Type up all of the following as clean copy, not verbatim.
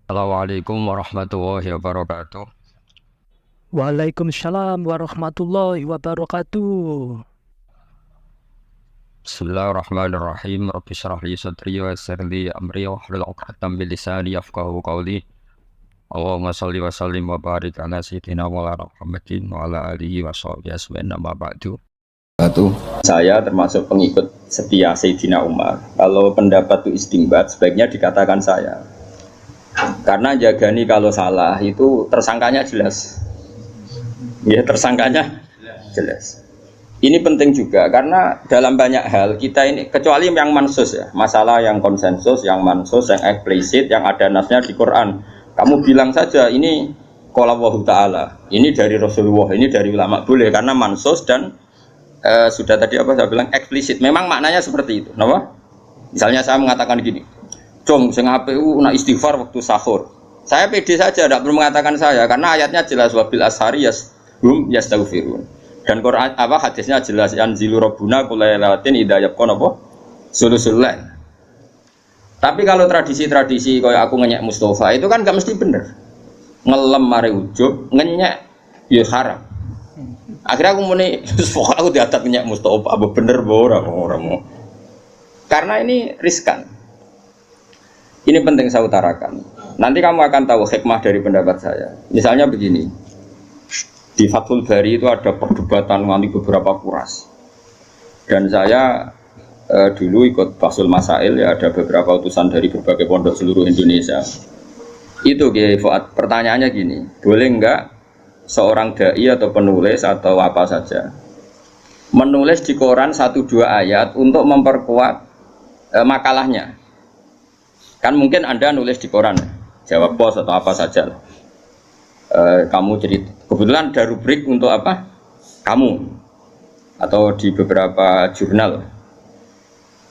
Assalamualaikum warahmatullahi wabarakatuh. Waalaikumsalam warahmatullahi wabarakatuh. Bismillahirrahmanirrahim. Rabbi shrah li sadri wa yassir li amri wahlul 'uqdatam min lisani yafqahu qawli. Allahumma shalli wa sallim wa barik ala sayyidina Maulana Muhammadin wa ala alihi wa sahbihi ajmain amma ba'du. Saya termasuk pengikut setia Sayyidina Umar. Kalau pendapat itu istimbat, sebaiknya dikatakan saya. Karena jagani kalau salah itu tersangkanya jelas. Ya, tersangkanya jelas. Ini penting juga karena dalam banyak hal kita ini kecuali yang mansus ya, masalah yang konsensus, yang mansus, yang eksplisit, yang ada nasnya di Quran. Kamu bilang saja ini qala Allahu taala, ini dari Rasulullah, ini dari ulama boleh karena mansus dan sudah tadi apa saya bilang eksplisit. Memang maknanya seperti itu. Kenapa? Misalnya saya mengatakan gini, "Cung, sing APU nak istighfar waktu sahur." Saya pede saja, tidak perlu mengatakan saya karena ayatnya jelas wabil ashari hum yastaghfirun. Dan Quran apa hadisnya jelas anzilu rabbuna kullailatin idza yaqon apa sulusul lail. Tapi kalau tradisi-tradisi kayak aku ngenyek Mustafa itu kan gak mesti bener. Ngelem mare ujub, ngenyek ya haram. Akhirnya aku muni pokoknya aku diadat ngenyek Mustafa apa bener ora mau. Karena ini riskan. Ini penting saya utarakan. Nanti kamu akan tahu hikmah dari pendapat saya. Misalnya begini. Di Fathul Bari itu ada perdebatan nanti beberapa kuras. Dan saya dulu ikut Basul Masail ya, ada beberapa utusan dari berbagai pondok seluruh Indonesia. Itu Fuad, pertanyaannya gini, boleh enggak seorang dai atau penulis atau apa saja menulis di koran 1-2 ayat untuk memperkuat makalahnya? Kan mungkin Anda nulis di koran, jawab pos atau apa saja. Kamu jadi kebetulan ada rubrik untuk apa? Kamu atau di beberapa jurnal.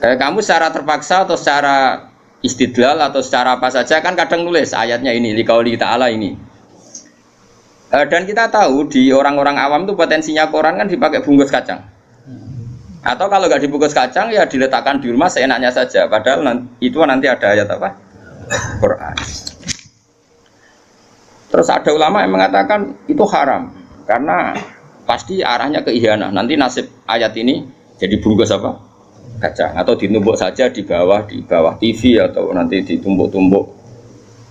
Kamu secara terpaksa atau secara istidlal atau secara apa saja kan kadang nulis ayatnya ini liqauli ta'ala ini. Dan kita tahu di orang-orang awam itu potensinya koran kan dipakai bungkus kacang. Atau kalau nggak dibungkus kacang ya diletakkan di rumah seenaknya saja. Padahal itu nanti ada ayat apa? Quran. Terus ada ulama yang mengatakan itu haram karena pasti arahnya ke ihanah. Nanti nasib ayat ini jadi bungkus apa? Kacang atau ditumbuk saja di bawah TV atau nanti ditumbuk-tumbuk.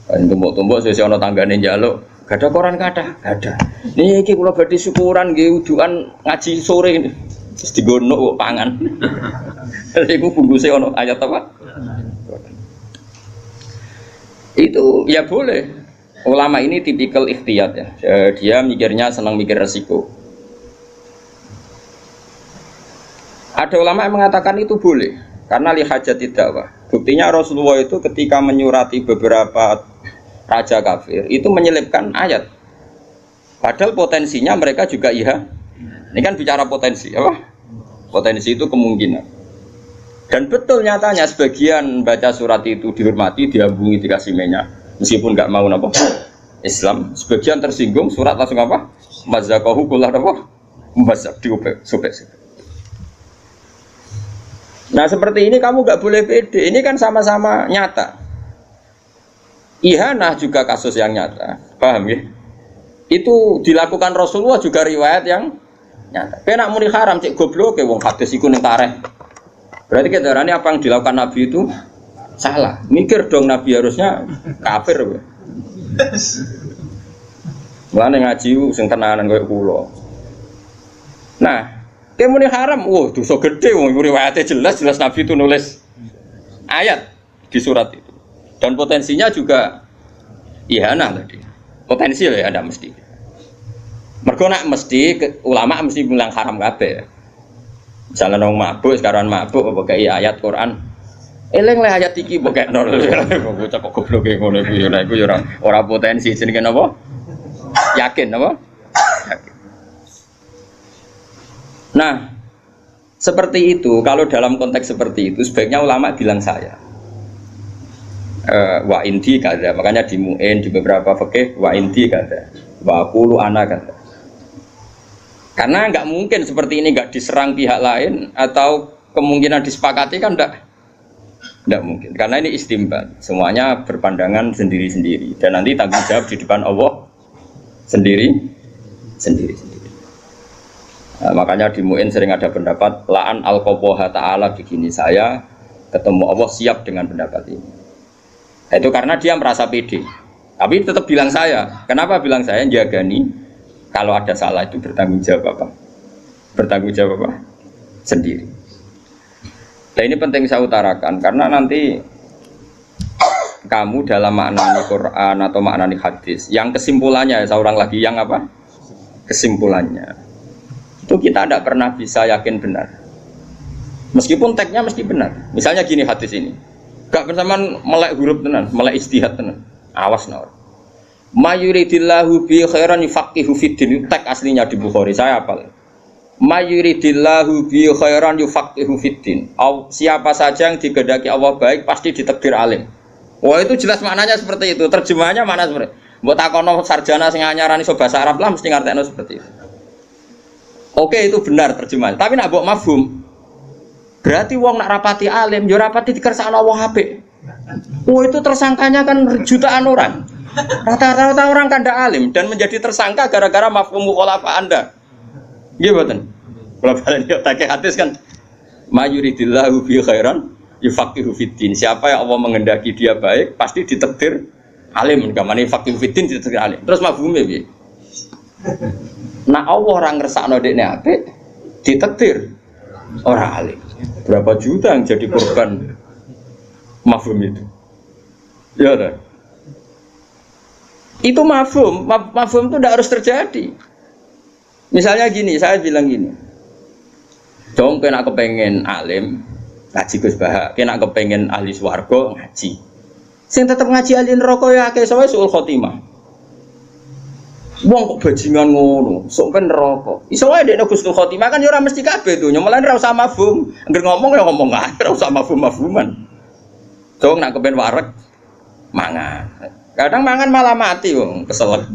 Tumbuk-tumbuk sesuai ono tanggane njaluk. Gak ada koran gak ada. Niki kula badhe syukuran nggih wudukan ngaji sore ini. Terus digono kok pangan. Iku bungkuse ono ayat apa? Itu ya boleh. Ulama ini tipikal ikhtiyat ya. Dia mikirnya senang mikir resiko. Ada ulama yang mengatakan itu boleh karena lihajat dakwah. Buktinya Rasulullah itu ketika menyurati beberapa raja kafir itu menyelipkan ayat. Padahal potensinya mereka juga iya. Ini kan bicara potensi, apa? Potensi itu kemungkinan. Dan betul nyatanya sebagian baca surat itu dihormati, diambungi, dikasih minyak. Meskipun nggak mau apa Islam, sebagian tersinggung surat langsung apa mazakahu kullah apa mazak diubek sobek. Nah seperti ini kamu nggak boleh pede. Ini kan sama-sama nyata. Ihanah juga kasus yang nyata, paham ya? Itu dilakukan Rasulullah juga riwayat yang nyata. Penak muni haram cek goblok ke wong hadis iku ning tareh. Berarti kedarane apa yang dilakukan Nabi itu salah. Mikir dong Nabi harusnya kafir. Mulane ngaji sing tenanan koyo kula. Nah, kemune haram, dosa gede wong riwayate jelas Nabi itu nulis ayat di surat itu. Dan potensinya juga ihanah tadi. Potensi ya ada mesti. Mergo nak mesti ulama mesti bilang haram kabeh. Misalnya nong mabuk sekarang mabuk pakai ayat Quran. Eleng lah ayat iki bokek nol. Bocah kok goblok ngono iku ya iku ya ora potensi jenenge napa? Yakin napa? Yakin. Nah, seperti itu kalau dalam konteks seperti itu sebaiknya ulama bilang saya. Wa indi kada, makanya di mu'in di beberapa fikih wa indi kada. Wa qulu ana kada. Karena nggak mungkin seperti ini nggak diserang pihak lain atau kemungkinan disepakati kan enggak. Tidak mungkin, karena ini istimbat. Semuanya berpandangan sendiri-sendiri. Dan nanti tanggung jawab di depan Allah sendiri-sendiri. Nah, makanya di Mu'in sering ada pendapat la'an al-qoboha ta'ala begini, saya ketemu Allah siap dengan pendapat ini. Nah, itu karena dia merasa pede. Tapi tetap bilang saya. Kenapa bilang saya? Jagani kalau ada salah itu bertanggung jawab apa? Bertanggung jawab apa? Sendiri. Nah ini penting saya utarakan karena nanti kamu dalam maknani Quran atau maknani hadis yang kesimpulannya, saya ulang lagi, yang apa? Kesimpulannya itu kita tidak pernah bisa yakin benar meskipun teksnya mesti benar. Misalnya gini hadis ini gak bersamaan melek huruf tenan, melek istihad tenan, awas nawar mayuridillahu bi khairan yufaqihu fiddin, teks aslinya di Bukhari saya hafal. Mayuridillahu bi khairan yufaqihu fiddin. Siapa saja yang digedaki Allah baik pasti ditakdir alim. Wah itu jelas maknanya seperti itu. Terjemahannya mana seperti? Mbok takono sarjana sing anyarani iso bahasa Arab lah mesti ngertekno seperti itu. Oke itu benar terjemahan. Tapi nak mbok mafhum berarti wong nak rapati alim yo rapati dikersakno Allah apik. Oh itu tersangkanya kan jutaan orang. Rata-rata orang kan ndak alim dan menjadi tersangka gara-gara mafhum mukhalafah Anda. Nggih mboten. Kalau balen yo tak hadis kan mayuridillahu bi khairan yufaqihu fiddin. Siapa yang Allah mengendaki dia baik pasti ditakdir alim. Gamane faqihu fiddin ditakdir alim. Terus mafhume piye? Nah Allah ora ngersakno dekne apik ditakdir ora alim. Berapa juta yang jadi korban mafhum itu? Ya dah. Itu mafhum itu tidak harus terjadi. Misalnya gini, saya bilang gini, dong kena kepengen alim, ngaji Gus Bahak, kena kepengen ahli swarga, ngaji. Sing tetap ngaji ahli neraka ya akeh sawe suul khotimah. Wong kok bajingan ngono, sok ben neraka. Iso wae dekne Gus khotimah kan ya ora mesti kabeh to, nyemelan ora usah mafhum. Angger ngomong ya ngomong ae, ora usah mafhum-mafhuman. Dong nak kepen wareg mangan. Kadang mangan malah mati wong, keselak.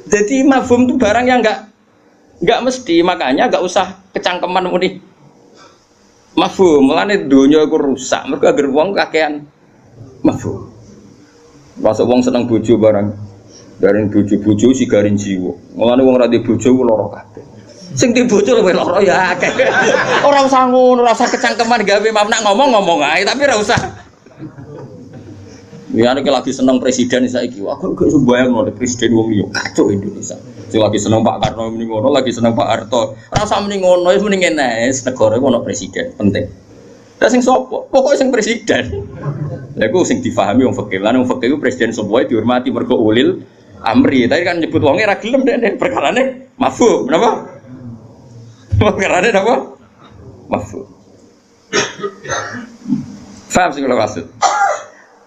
Jadi mafhum itu barang yang enggak mesti, makanya enggak usah kecangkeman muni. Mafhum, mulane donya iku rusak, mergo anggere wong kakean mafhum. Masuk wong seneng bojo barang. Dari bojo-bojo sigarin jiwa. Mulane wong ra di bojo ku lara kabeh. Sing di bojo luwih lara ya akeh. Ora usah ngono, ora usah kecangkeman gawe mamnak ngomong ae, tapi ora usah. Ya nek lagi seneng presiden saiki, aku gak iso bayangno presiden wong liya kacau Indonesia. Sing lagi seneng Pak Karno muni ngono, lagi seneng Pak Harto. Ora usah muni ngono, wis muni ngene, negara iku ono presiden, penting. Lah sing sapa? Pokoke sing presiden. Lha iku sing difahami wong fikih. Lan wong fikih iku presiden sebuah dihormati mergo ulil amri. Tadi kan nyebut wonge ra gelem nek perkarane mafhum, napa? Perkarane napa? Mafhum. Faham sing kula maksud?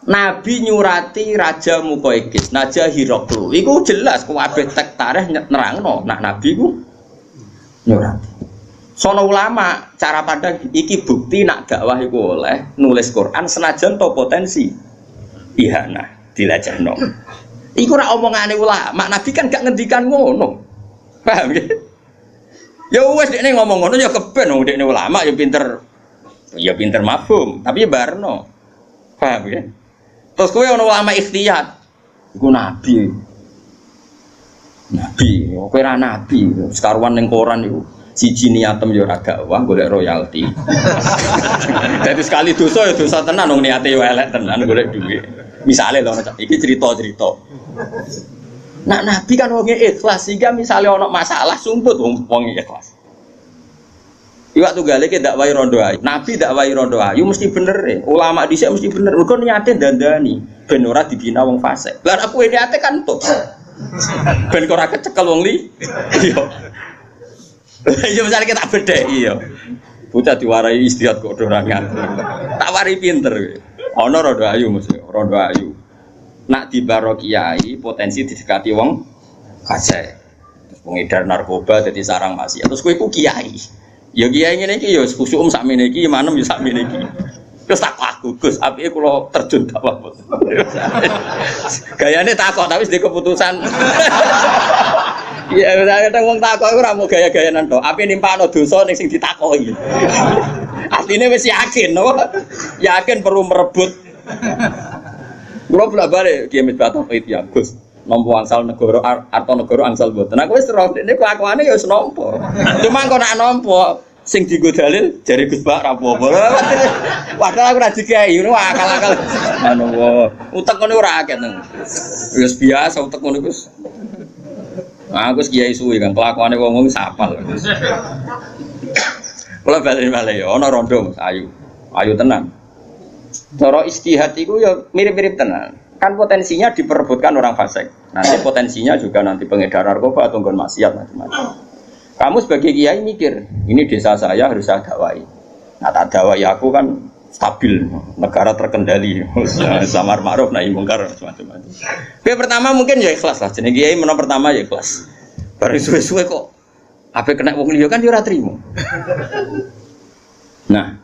Nabi nyurati Raja Muqawqis, Raja Hiraqlu. Iku jelas kabeh tek tarikh nerangno, nah Nabi ku nyurati. Sono ulama cara pandang iki bukti nak dakwah iku oleh nulis Quran senajan to potensi ihana dilajahno. Iku ora omongane ulama, Nabi kan gak ngendikan ngono. Paham ya? Ya wis dekne ngomong ngono ya keben wong dekne ulama ya pinter mafhum, tapi ya barno. Paham ya? Terus kowe ana ulama ikhtiyat. Iku nabi. Nabi, kowe ra nabi, sekaruan ning koran iku. Siji niatem ya ora dakwah golek royalti. Dadi sekali dosa ya dosa tenan wong niate yo elek tenan golek dhuwit. Misale lho iki cerita-cerita. Nak nabi kan wong ikhlas sehingga misale ana masalah sumput wong ikhlas. Iwak tunggale ki dakwah rondo ayu. Nabi dakwah rondo ayu mesti bener e. Ulama dhisik mesti bener. Mergo niate dandani ben ora dibina wong fasik. Lah aku niate kan tuh. Ben ora kecekel wong li. Iya. Ya misale kita bedheki ya. Bocah diwarai istihad kok ora ngatur. Tak wari pinter kowe. Ana rondo ayu mesti, rondo ayu. Nak dibaro kiai potensi didekati wong fasik. Terus pengedar narkoba dadi sarang maksiat. Terus kowe ku kiai. Ya kiai ngene iki ya khusuk sakmene iki manem ya sakmene iki. Terus tak aku Gus, apike kula terjun dakwah. Gayane takok tapi wis keputusan. Iya, kadang wong takok ora mau gaya-gayanan tok. Ape nimpakno dosa ning sing ditakoki. Artine wis yakin, no? Yakin perlu merebut. Kulo bolak-balik Kiai Misbah itu ya, Gus. Nampa angsal negara arta negara angsal mboten. Aku wis roh nek kelakuane ya wis nampa. Cuma kok nak nampa sing dienggo dalil jare Gus Bak ra apa-apa. Padahal aku ra dikai, ngono akal-akal. Anu utek ngono ora akeh nang. Wis biasa utek ngono Gus. Aku kiai suwi kan kelakuane wong-wong sapal. Kula bali-bali ya ana rondo ayu. Ayu tenan. Cara istihad iku ya mirip-mirip tenan. Kan potensinya diperebutkan orang fasik. Nanti potensinya juga nanti pengedar narkoba atau nggon maksiat macam-macam. Kamu sebagai kiai mikir, ini desa saya harus saya dakwai. Nah, tak dakwai aku kan stabil, negara terkendali, samar ma'ruf nahi mungkar macam-macam. Oke, pertama mungkin ya ikhlas lah. Jenenge kiai menang pertama ya ikhlas. Baru suwe-suwe kok ape kena wong liya kan yo ora trimo. Nah,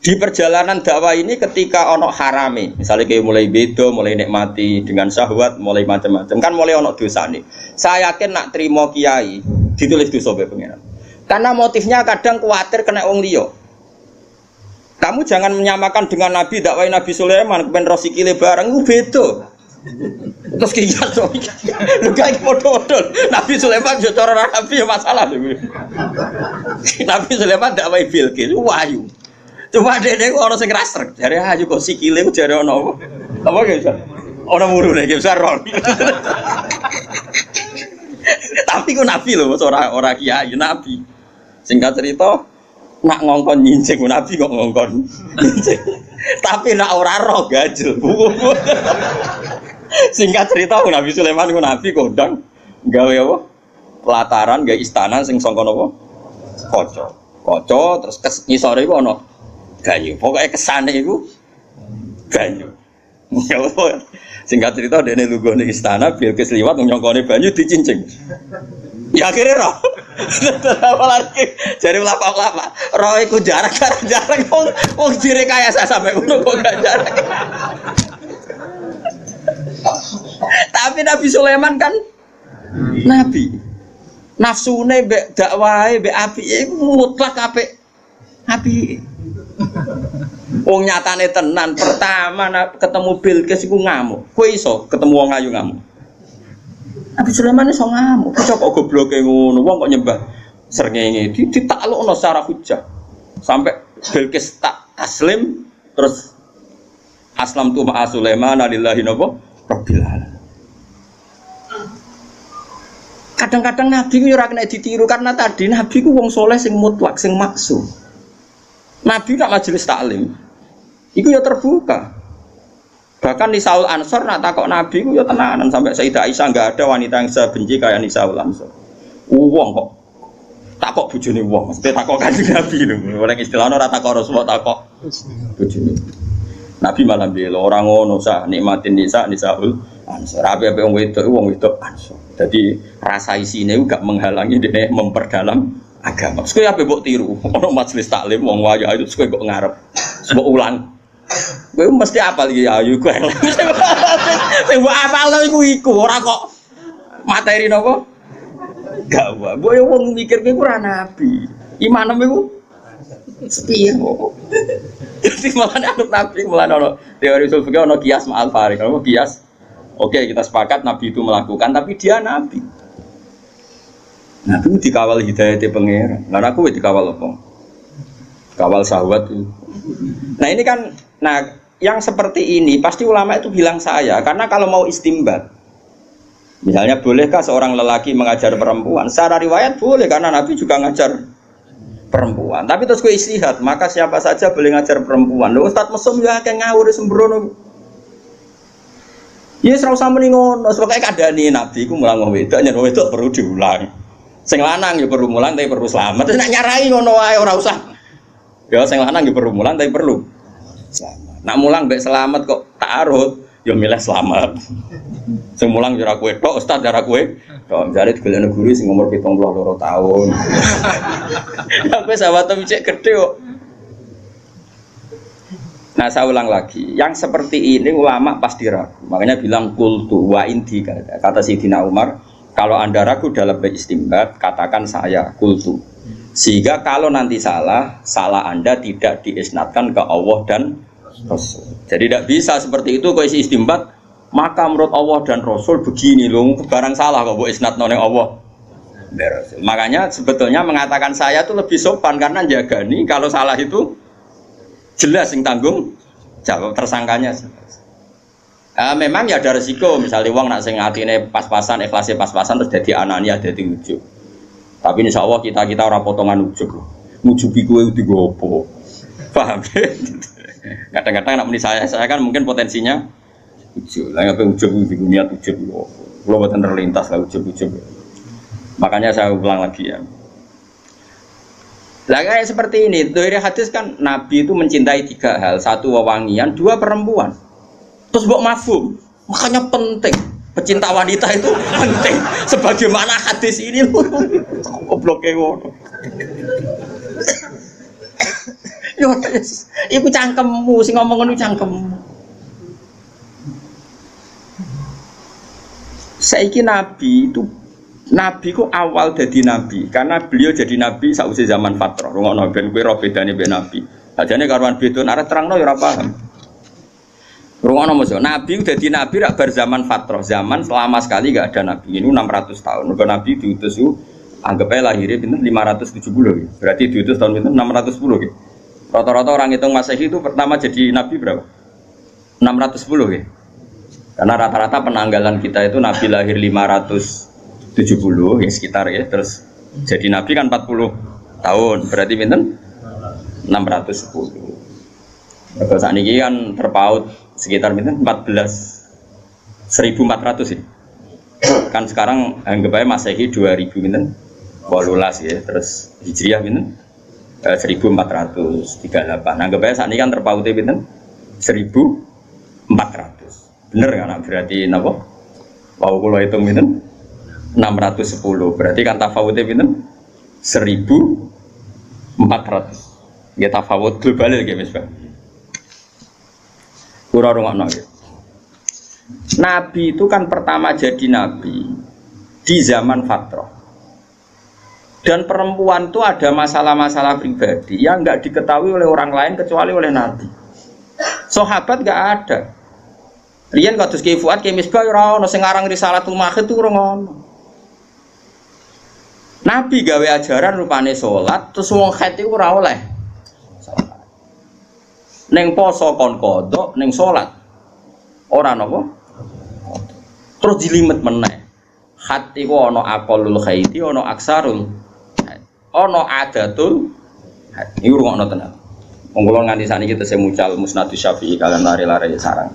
di perjalanan dakwah ini ketika ono harame, misalnya kayak mulai bedo, mulai nikmati dengan syahwat, mulai macam-macam, kan mulai ono dosa nih. Saya yakin nak terima kiai ditulis dosa be pengiran. Karena motifnya kadang khawatir kena wong liya. Kamu jangan menyamakan dengan Nabi dakwah Nabi Sulaiman kepen rosikile bareng itu beda. Terus kiai so, lu kayak foto-foto. Nabi Sulaiman yo cara Nabi ya masalah. Nabi Sulaiman dakwah Bilqis wahyu. Cuma dene orang sing rasrek, jare ayu kok sikile jare ono apa ge bisa. Ono murune ge besar ron. Tapi ku nabi lho, ora kiai nabi. Singkat cerita, nak ngongkon nyincing nabi kok ngongkon nyincing. Tapi nak ora roh gajel. Singkat cerita Nabi Sulaiman ku nabi kondang gawe apa? Pelataran gawe istana sing sangka napa? Kaca. Kaca terus ngisore iku ana banyu. Pokoke kesane iku banyu. Ya apa? Singkat cerita dene lunggone istana Bilqis liwat nyongkone banyu dicincing. Ya akhirnya roh. Apalagi jare lapa-lapa. Roh iku jarak wong direkayasa sampai ngono kok gak jarak. Tapi Nabi Sulaiman kan nabi. Nafsune mbek dakwahe mbek apike iku mutlak apik. Apik. Wong nyatane tenan pertama ketemu Bilqis iku ngamuk. Kowe iso ketemu wong ayu ngamuk. Nabi Sulaiman iso ngamuk. Kok gobloke ngono, wong kok nyembah srengenge ditaklukno secara hujah. Sampai Bilqis tak taslim terus aslam tu ma'a Sulaiman lillahi rabbil alamin. Kadang-kadang Nabi ku ora kena ditiru karena tadi Nabi ku wong soleh sing mutlak, sing maksum. Nabi nak majelis taklim, iku ya terbuka. Bahkan Nisaul Ansor nak takok Nabi ku ya tenanan sampai Sayyidah Aisyah enggak ada wanita yang sebenci kayak Nisaul Ansor. Wong kok takok bojone wong, mesti takok Kanjeng Nabi lho. Ora istilahno ora takok Rasul, takok bojone. Nabi malah bela orang ngono sah nikmatin Nisaul Ansor. Ape-ape wong wedok Ansor. Jadi rasa isine gak menghalangi dene memperdalam agama. Kowe ape mbok tiru? Ono majelis taklim wong wayu ayu kowe kok ngarep. Mbok ulang. Kowe mesti apal iki ayu kowe. Sing mbok apal iku ora kok materi napa? Gak wae. Mbok yo wong mikir kowe ora nabi. Imanem iku sepiye kok. Jadi malah anut nabi malah ono teori usul fikih ono kias ma'al farik. Ono kias. Oke, kita sepakat nabi itu melakukan tapi dia nabi. Nabi itu dikawal hidayatnya pangeran. Lah aku dikawal apa? Kawal syahwat itu. Nah ini kan, yang seperti ini pasti ulama itu bilang saya, karena kalau mau istimbat, misalnya bolehkah seorang lelaki mengajar perempuan? Secara riwayat boleh karena Nabi juga ngajar perempuan. Tapi terus gue istihad, maka siapa saja boleh ngajar perempuan. Loh Ustaz mesum ya kayak ngawur sembrono. Ya serau sama nih ngono, sebabnya keadaan Nabi ku mulang wong wedok, nyen wong wedok perlu diulang. Sing lanang ya perlu mulang tapi perlu selamat. Terus nak nyarai ngono wae ora usah. Ya sing lanang ya perlu mulang tapi perlu selamat. Nak mulang mbek selamat kok ta'arud, ya milih selamat. Sing mulang ora kowe tok, ustaz ora kowe. Tok jare digolekno guru sing umur 72 tahun. Ya kowe sahabat cek gedhe kok. Nah saya ulang lagi, yang seperti ini ulama pasti ragu. Makanya bilang kultu wa inti kata Sayyidina Umar, Kalau Anda ragu dalam beristimbat, katakan saya kultu. Sehingga kalau nanti salah Anda tidak diisnadkan ke Allah dan Rasul. Jadi tidak bisa seperti itu kalau isi istimbat, maka menurut Allah dan Rasul begini loh, barang salah kok buat isnad noleng Allah. Makanya sebetulnya mengatakan saya itu lebih sopan karena jaga nih kalau salah itu jelas yang tanggung jawab tersangkanya. Memang ya ada resiko, misalnya uang nak sing atine pas-pasan, ikhlasnya pas-pasan terus jadi anania, jadi ujub. Tapi insya Allah kita orang potongan ujub loh. Ujub itu digopo, paham? Kadang-kadang nak muni saya kan mungkin potensinya ujub. Lah ngapain ujub itu niat ujub loh. Kalau buatan terlintas lah ujub-ujub. Makanya saya ulang lagi ya. Lah kayak seperti ini, dari hadis kan Nabi itu mencintai 3 hal, 1 wewangian, 2 perempuan. Terus mbok mafhum, makanya penting. Pecinta wanita itu penting. Sebagaimana hadis ini loh. Gobloknya ngono. Yo, iku cangkemmu sing ngomong ngono cangkemmu. Saiki Nabi ku awal jadi Nabi karena beliau jadi Nabi sausé zaman fatrah. Rungokno ben kowe ro bedane mbek Nabi. Ajane karuan beda arep terangno ya ora paham. Rungokno mosok Nabi dadi Nabi rak bar zaman fatrah, zaman selama sekali enggak ada Nabi. Ini 600 tahun. Mergo Nabi diutus itu anggap aja lahirnya pinten 570 berarti diutus tahun pinten 610 gitu. Rata-rata orang hitung Masehi itu pertama jadi Nabi berapa? 610 gitu. Karena rata-rata penanggalan kita itu Nabi lahir 570 ya sekitar ya, terus jadi Nabi kan 40 tahun berarti pinten 610. Kalau saat ini kan terpaut sekitar pinten 1400 ini. Kan sekarang anggap aja Masehi 2000 pinten 18 ya, terus Hijriah pinten 1438. Anggap aja saat ini kan terpautnya pinten 1400. Bener kan berarti napa? Wau kula hitung pinten 610. Berarti kan tafawutnya pinten 1400. Ya tafawut global ya Mas Pak. Kura rungokno ya. Nabi itu kan pertama jadi Nabi di zaman fatrah. Dan perempuan itu ada masalah-masalah pribadi yang nggak diketahui oleh orang lain kecuali oleh Nabi. Sahabat nggak ada. Riyen kados Ki Fuad, Ki Misbah ora ono sing aran Risalatul Makhid itu ora ono. Nabi gawe ajaran rupane salat, terus wong haid iku ora oleh. Neng poso kon kodok, neng salat ora napa? Terus dilimet meneh. Haid iku ana aqallul haidi, ana aksarul. Ana adatul haid. Iki rungokno tenan. Wong kula nganti saniki tesih mucal Musnadus Syafi'i kalian lari-lari sarang.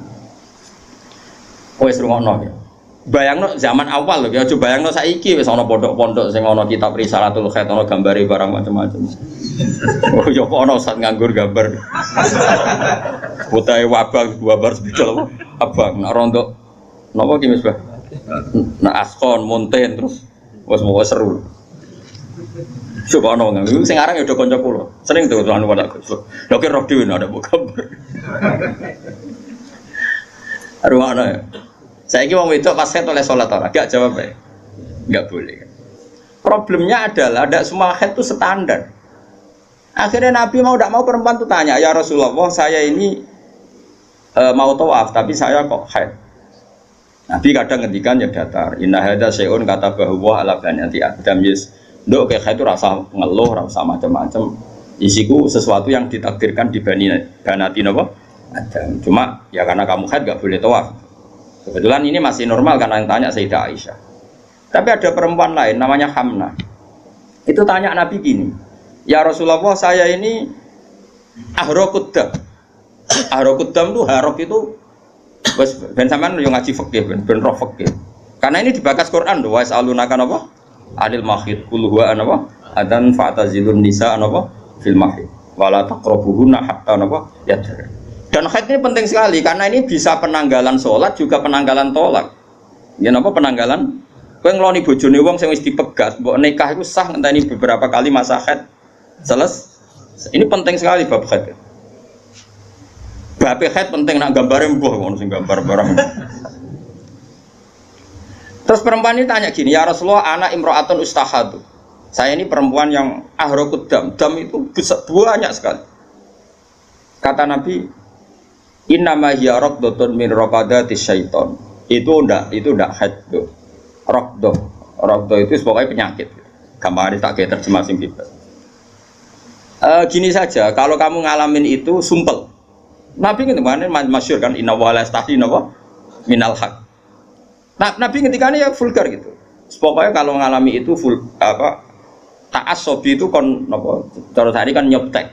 Wes rungokno ya. Bayangno zaman awal lho ya, aja bayangno saiki wis ana pondok-pondok sing ana kitab Risalatul Khaid ana gambare barang macam-macam. Oh ya kok ana ustaz nganggur gambar. Putahe wabar spidol abang nak rontok napa ki Mas Bah? Nak askon monten terus wis mau seru. Coba ana nganggo sing aran ya udah kanca kula. Sering tuh anu pada Gus. Lha ki roh dhewe ada gambar. Ruwana ya. Saiki wong wedok pas haid oleh salat ora? Gak jawab ya. Enggak boleh. Problemnya adalah tidak semua haid itu standar. Akhirnya Nabi mau tidak mau perempuan itu tanya, "Ya Rasulullah, saya ini mau tawaf tapi saya kok haid." Nabi kadang ngendikan ya datar. Inna hadza syai'un katabahu wa ala banati Adam yes. Nduk kayak haid itu rasa ngeluh, rasa macam-macam. Isiku sesuatu yang ditakdirkan di banati napa? Adam. Cuma ya karena kamu haid enggak boleh tawaf. Kebetulan ini masih normal karena yang tanya Sayyidah Aisyah. Tapi ada perempuan lain namanya Hamnah. Itu tanya Nabi gini, "Ya Rasulullah, saya ini ahrokuddam." Ahrokuddam itu harok itu ben sampean yo ngaji fikih ben roh fikih. Karena ini dibakas Quran lho, wa yas'alunaka napa? Anil mahid qul huwa anapa? Adan fa'tazilun nisa anapa? Fil mahid. Wala taqrabuhunna hatta napa? Yadhar. Dan haid ini penting sekali karena ini bisa penanggalan sholat juga penanggalan tolak. Ya napa penanggalan? Kowe ngloni bojone wong sing wis dipegat, mbok nikah iku sah ngenteni beberapa kali masa haid. Ini penting sekali bab haid. Bab haid penting nak gambare mbuh ngono sing gambar barang. Terus perempuan ini tanya gini, ya Rasulullah, anak imro'atun ustahadu. Saya ini perempuan yang ahraqud dam. Dam itu banyak sekali. Kata Nabi, innama hiya raqdatun min raqadatis syaiton. Itu ndak haid tuh. Raqdah itu pokoknya penyakit. Gampang tak kayak terjemah sing bebas. Gini saja, kalau kamu ngalamin itu sumpel. Nabi kemarin masyhur kan inna wa la yastahi minal haq. Nah, Nabi ketika ini ya vulgar gitu. Pokoknya kalau ngalami itu ta'assobi itu kon terus hari kan nyoptek.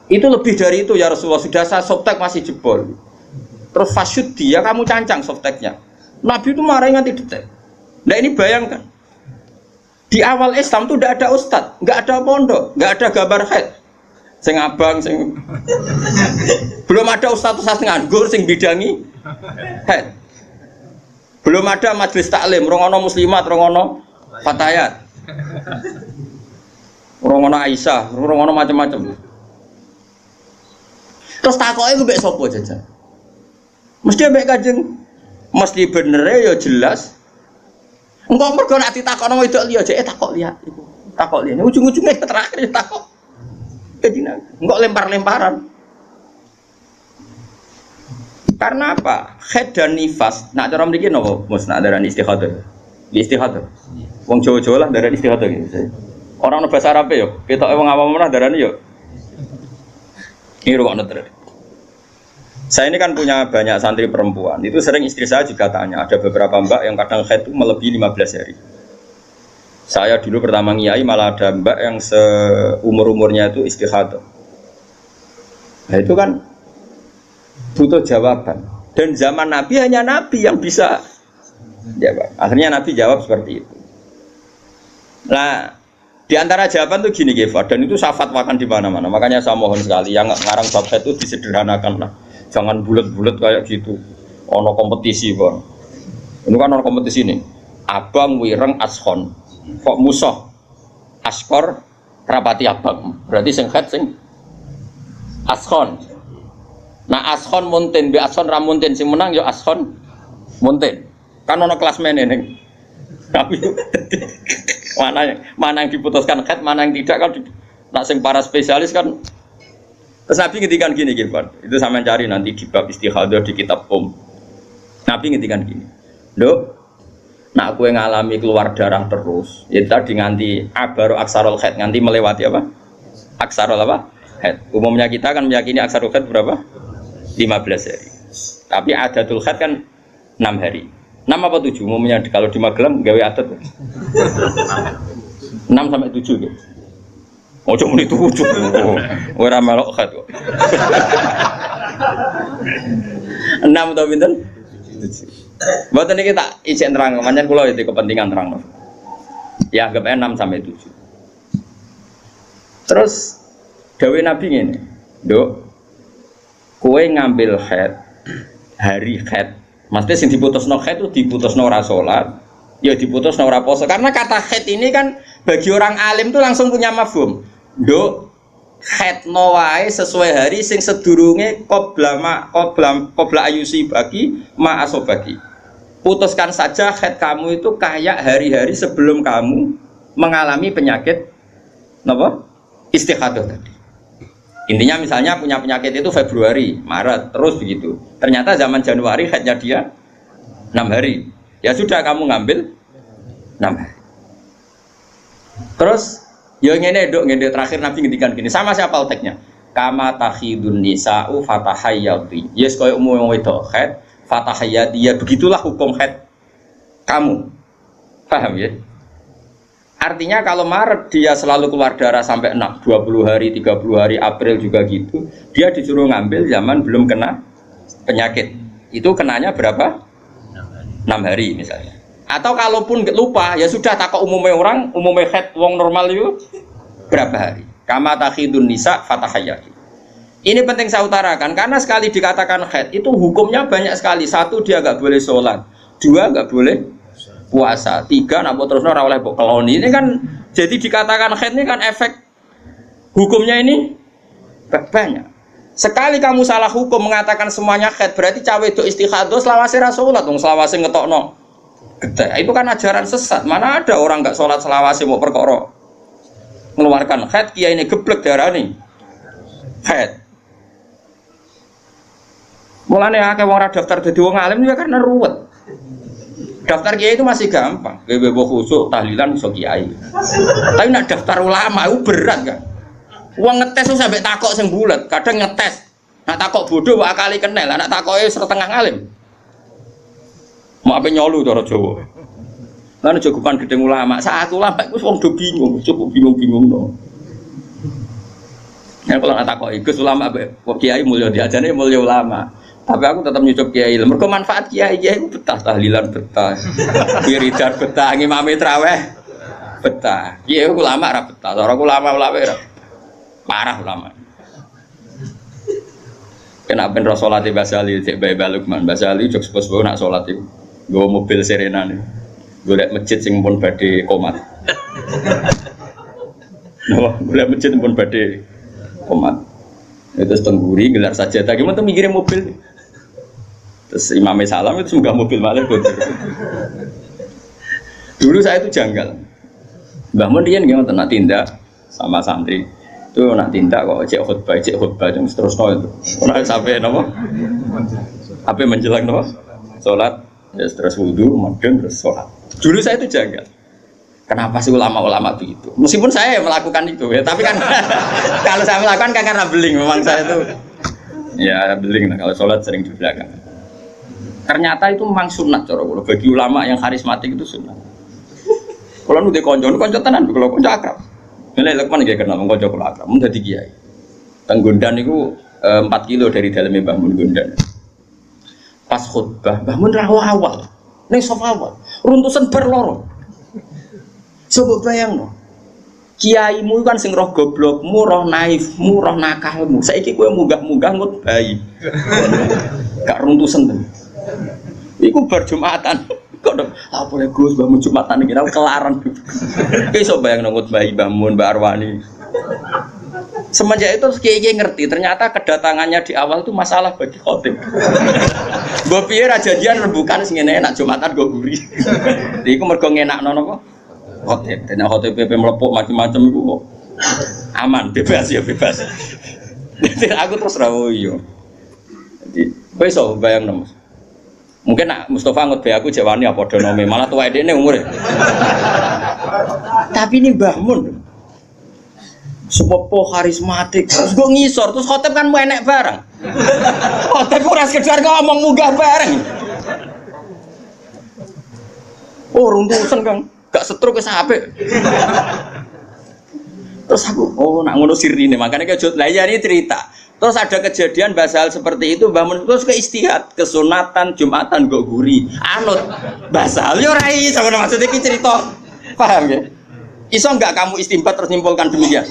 Itu lebih dari itu ya Rasulullah, sudah saya softtek masih jebol. Terus fasyud dia kamu cancang softteknya. Nabi itu marahnya nganti detek. Nah ini bayangkan. Di awal Islam tuh tidak ada ustadz, nggak ada pondok, nggak ada gambar haid. Sing abang, sing belum ada ustadz nganggur, sing bidangi haid. Belum ada majelis taklim, rongono muslimat, rongono fatayat, rongono Aisyah, rongono macam-macam. Terus takoknya gue mbek sopo jajan. Mesti mbek Kanjeng, mesti bener ya jelas. Engkau mergo nak ditakokno wedok liya aja takok lihat iku. Takok liya. Ujung-ujungnya terakhir takok. Kedina, engkau lempar-lemparan. Karena apa? Haid dan nifas. Nak cara mriki napa? Mus nak darani istikhadah. Di istikhadah. Wong Jawa-Jawa lah darani istikhadah gitu. Orang bahasa Arab yo, ketoke wong awam menah darani yo. Ini rukun terus. Saya ini kan punya banyak santri perempuan. Itu sering istri saya juga tanya. Ada beberapa mbak yang kadang haid itu melebihi 15 hari. Saya dulu pertama ngiyai malah ada mbak yang seumur-umurnya itu istikhadah. Nah itu kan butuh jawaban. Dan zaman Nabi hanya Nabi yang bisa jawab. Akhirnya Nabi jawab seperti itu. Nah, di antara jawaban tuh gini Geva, dan itu saya fatwakan di mana-mana. Makanya saya mohon sekali yang ngarang bab itu disederhanakan lah. Jangan bulat-bulat kayak gitu. Ono kompetisi, Bang. Ini kan ono kompetisi nih. Abang wireng ashon. Kok musuh askor rapati abang. Berarti sing head sing ashon. Nah ashon munten be ashon ra munten sing menang yo ashon munten. Kan ono kelas mene ning. Tapi mana yang diputuskan head, mana yang tidak kan. Nak sing para spesialis kan. Terus Nabi ngendikan gini, Gilvan. Itu sama cari nanti di bab istikhadah di kitab Nabi ngendikan gini. Nduk, nak kowe ngalami keluar darah terus, ya tadi nganti baru aksarul haid, nganti melewati apa? Aksarul apa? Haid. Umumnya kita kan meyakini aksarul haid berapa? 15 hari. Tapi adatul haid kan 6 hari. 6 apa 7? Umumnya kalau di Magelang gawe adat. 6 sampai 7 gitu. Oh cuma itu 7. Ora melok haid kok. 6 atau pinten? 7. Mboten niki tak ijek nerang, pancen kula itu kepentingan terang. Ya anggap 6 sampai 7. Terus dawe Nabi ngene, "Nduk, kowe ngambil haid hari haid. Maksudnya sing diputusno haid itu diputusno ora salat, ya diputusno ora poso. Karena kata haid ini kan bagi orang alim tuh langsung punya mafhum. Nduk, haid no wae sesuai hari sing sedurunge qabla ayusi bagi ma asobagi. Putuskan saja haid kamu itu kayak hari-hari sebelum kamu mengalami penyakit apa? Istikhadah tadi. Intinya misalnya punya penyakit itu Februari, Maret, terus begitu. Ternyata zaman Januari haidnya dia 6 hari. Ya sudah kamu ngambil 6 hari. Terus ya ngene nduk, ngene terakhir Nabi ngendikan gini, sama siapa teknya? Kama takhidun nisa'u fatahayyati. Yes koyo umum wedok haid fatahayyati, ya begitulah hukum haid kamu. Paham ya? Artinya kalau Maret dia selalu keluar darah sampai 20 hari, 30 hari, April juga gitu. Dia disuruh ngambil zaman belum kena penyakit. Itu kenanya berapa? 6 hari misalnya. Atau kalaupun lupa, ya sudah takut umumnya orang, umumnya haid wong normal itu berapa hari? Kama takhidun nisa fatahayyati. Ini penting saya utarakan karena sekali dikatakan haid itu hukumnya banyak sekali. 1 dia enggak boleh sholat, 2 enggak boleh puasa, 3 nak terusno ora oleh keloni. Ini kan jadi dikatakan haid ini kan efek hukumnya ini banyak. Sekali kamu salah hukum mengatakan semuanya haid berarti cawe wedok istikhadah selawase ra salat, wong selawase ngetokno Gede. Itu kan ajaran sesat. Mana ada orang nggak sholat selawase mau perkara mengeluarkan haid, kiai ini geblek darah nih haid. Mulane akeh wong ora daftar dadi wong alim ya karena ruwet. Daftar kiai itu masih gampang, bebo khusuk tahlilan iso kiai. Tapi nak daftar ulama itu berat kan. Wong ngetes itu sampai takok sing bulet, kadang ngetes. Nak takok bodoh wae kali kenal, nak takoke setengah alim. Mau apa nyolu cara Jawa. Lan jogopan gedeng ulama, saat ulama iku wong do bingung, cukup bingung-bingung no. Ya kalau nak takoki Gus ulama kok kiai mulya diajane mulya ulama. Tapi aku tetap nyucup kiai. Mergo manfaat kiai itu betah tahlilan betah. Wiridan betah, ngimami traweh betah. Kiai ulama ra betah, ora ulama ora parah ulama. Kena ben salat e Basali cek bae Lukman. Basali jog sepo-sepo nak salat iku. Nggo mobil Serena nih. Golek masjid sing pun badhe komat. Napa golek masjid pun badhe komat. Itu tengguri gelar sajadah gimana tuh mikirin mobil. Terus imamnya salam itu semoga mobil malah kotor. Dulu saya itu janggal. Mbah Mun riyen nggih nak tindak sama santri. Itu nak tindak kok cek khutbah terus itu. Ora sampai napa? Apa menjelang napa? Salat, terus wudu, madeng terus salat. Dulu saya itu janggal. Kenapa sih ulama-ulama begitu? Meskipun saya melakukan itu ya, tapi kan kalau saya melakukan kan karena beling, memang saya itu ya beling lah kalau sholat sering di belakang. Ternyata itu memang sunnah cara kula. Bagi ulama yang karismatik itu sunnah. Kalau nu de konco tenan, kalau konco akrab. Nilai Lukman nggih kenal konco kula akrab, mun dadi kiai. Teng Gondan niku 4 kilo dari dalamnya Mbah Mun Gondan. Pas khutbah, Mbah Mun ra awal. Ning sofa awal, runtusan berloro. Coba bayang no, kiaimu kan sing roh goblokmu, roh naifmu, roh nakalmu. Saiki kowe munggah-munggah ngut bayi, gak runtusan tuh. Iku bar Jumatan. Kok dong? Ah boleh Gus, bangun Jumatan ini, aku kelaran. Iso bayang ngut bayi, bangun Mbak Arwani. Semenjak itu kiai ngerti, ternyata kedatangannya di awal itu masalah bagi khotib. Mbok piye ra jadian rembukan sing ngene enak Jumatan go guri. Iku mergo ngenakno napa? Khotib, dan khotib PP melepuk macam-macam itu kok aman, bebas ya bebas. Jadi aku terus rawo yo. Jadi, kowe iso bayang nemu. Mungkin nak Mustafa ngut bae aku jawani apa padha nome, malah tuwa dekne umure. Tapi ini Mbah Mun. Sepopo karismatik, terus gue ngisor, terus khotib kan mau enek bareng. Khotib ora sekedar ngomong munggah bareng. Oh runtusan Kang. Gak setruk ke sampe. Terus aku, oh nak ngono sirine, makanya kejut. Lah ya ini cerita. Terus ada kejadian basal seperti itu, bangun terus ke istihad, kesunatan Jumatan gak guri, anut basal. Yo rai, sama maksudnya ki cerita, paham ya? Iso nggak kamu istimbat terus nyimpulkan demikian?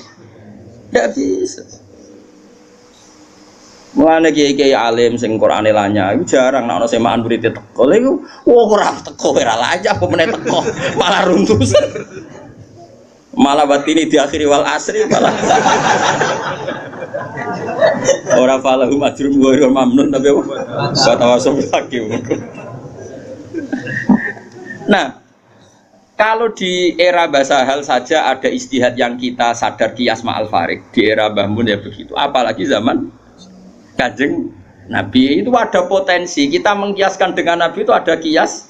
Nggak bisa. Mulane kiai-kiai alim sing Qur'ane lanya iku jarang nek ana semaan murid teko. Lha iku ora teko ora lanya apa meneh teko, malah runtusan. Malah batini di akhiri wal asri malah. Ora falahu majrum wa mamnun tapi apa? Fatawassul hakim. Nah, kalau di era Basahal saja ada istihad yang kita sadar kias ma'al farik, di era Mbah Mun ya begitu. Apalagi zaman Kanjeng Nabi itu ada potensi kita mengkiaskan dengan Nabi itu ada kias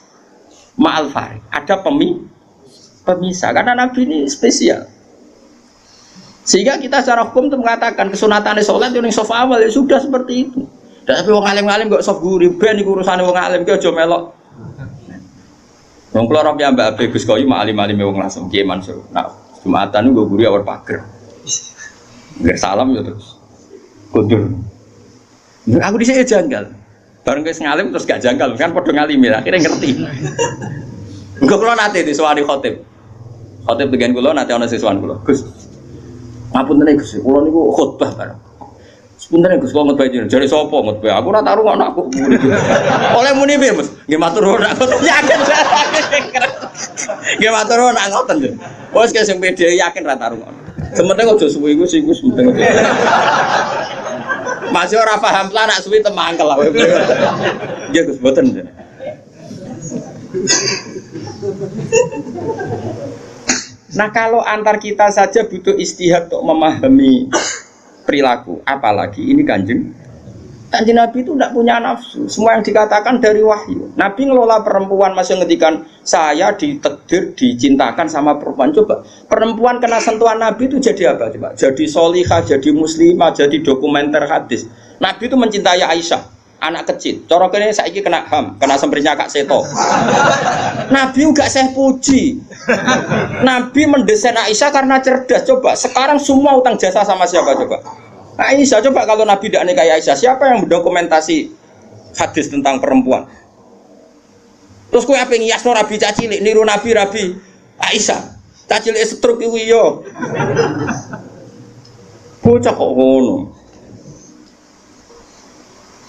ma'al farik, ada pemisah karena Nabi ini spesial. Sehingga kita secara hukum itu mengatakan kesunatan sholat yang soft awal ya sudah seperti itu. Dan tapi wong alim-alim kok soft guri ben iku urusane wong alim ki aja melok. Wong kula ora piyambak Abe Gus Koyu mak alim-alime wong langsung Kiai Mansur. Nah, Jumatan niku guri awal pager. Nggak salam ya terus. Kundur. Aku dhisik janggal. Bareng wis ngalim terus gak janggal kan padha ngalimi akhirnya ngerti. Engko kula nate disowani khotib. Khotib dengan kula nate ana siswan kula. Gus. Ngapunten Gus, kula niku khotbah bareng. Sepunten Gus kok ngutbah jenengan. Jare sapa ngutbah? Aku ora taruh ngono aku. Oleh muni piye, Mas? Nggih matur nuwun aku yakin. Nggih matur nuwun ngoten. Wes sing pede yakin ra taruh ngono. Sementing aja suwi iku sing wis penting. Masih ora paham lah nak suwi temangkel lah. Nggih Gus mboten. Nah kalau antar kita saja butuh istihad untuk memahami perilaku, apalagi ini Kanjeng Nabi itu tidak punya nafsu. Semua yang dikatakan dari wahyu. Nabi ngelola perempuan masih ngedikan saya ditakdir dicintakan sama perempuan. Coba perempuan kena sentuhan Nabi itu jadi apa? Coba jadi solihah, jadi muslimah, jadi dokumenter hadis. Nabi itu mencintai Aisyah, anak kecil. Corok ini saiki kena ham, kena semprinya Kak Seto. Nabi enggak saya puji. Nabi mendesain Aisyah karena cerdas. Coba sekarang semua utang jasa sama siapa coba? Aisyah, coba kalau Nabi tidak nikahi Aisyah, siapa yang mendokumentasi hadis tentang perempuan? Terus kowe ape ngiyasno Nabi cacilik, niru Nabi Aisyah. Cacilik stroke iku yo. Bocah kok ngono.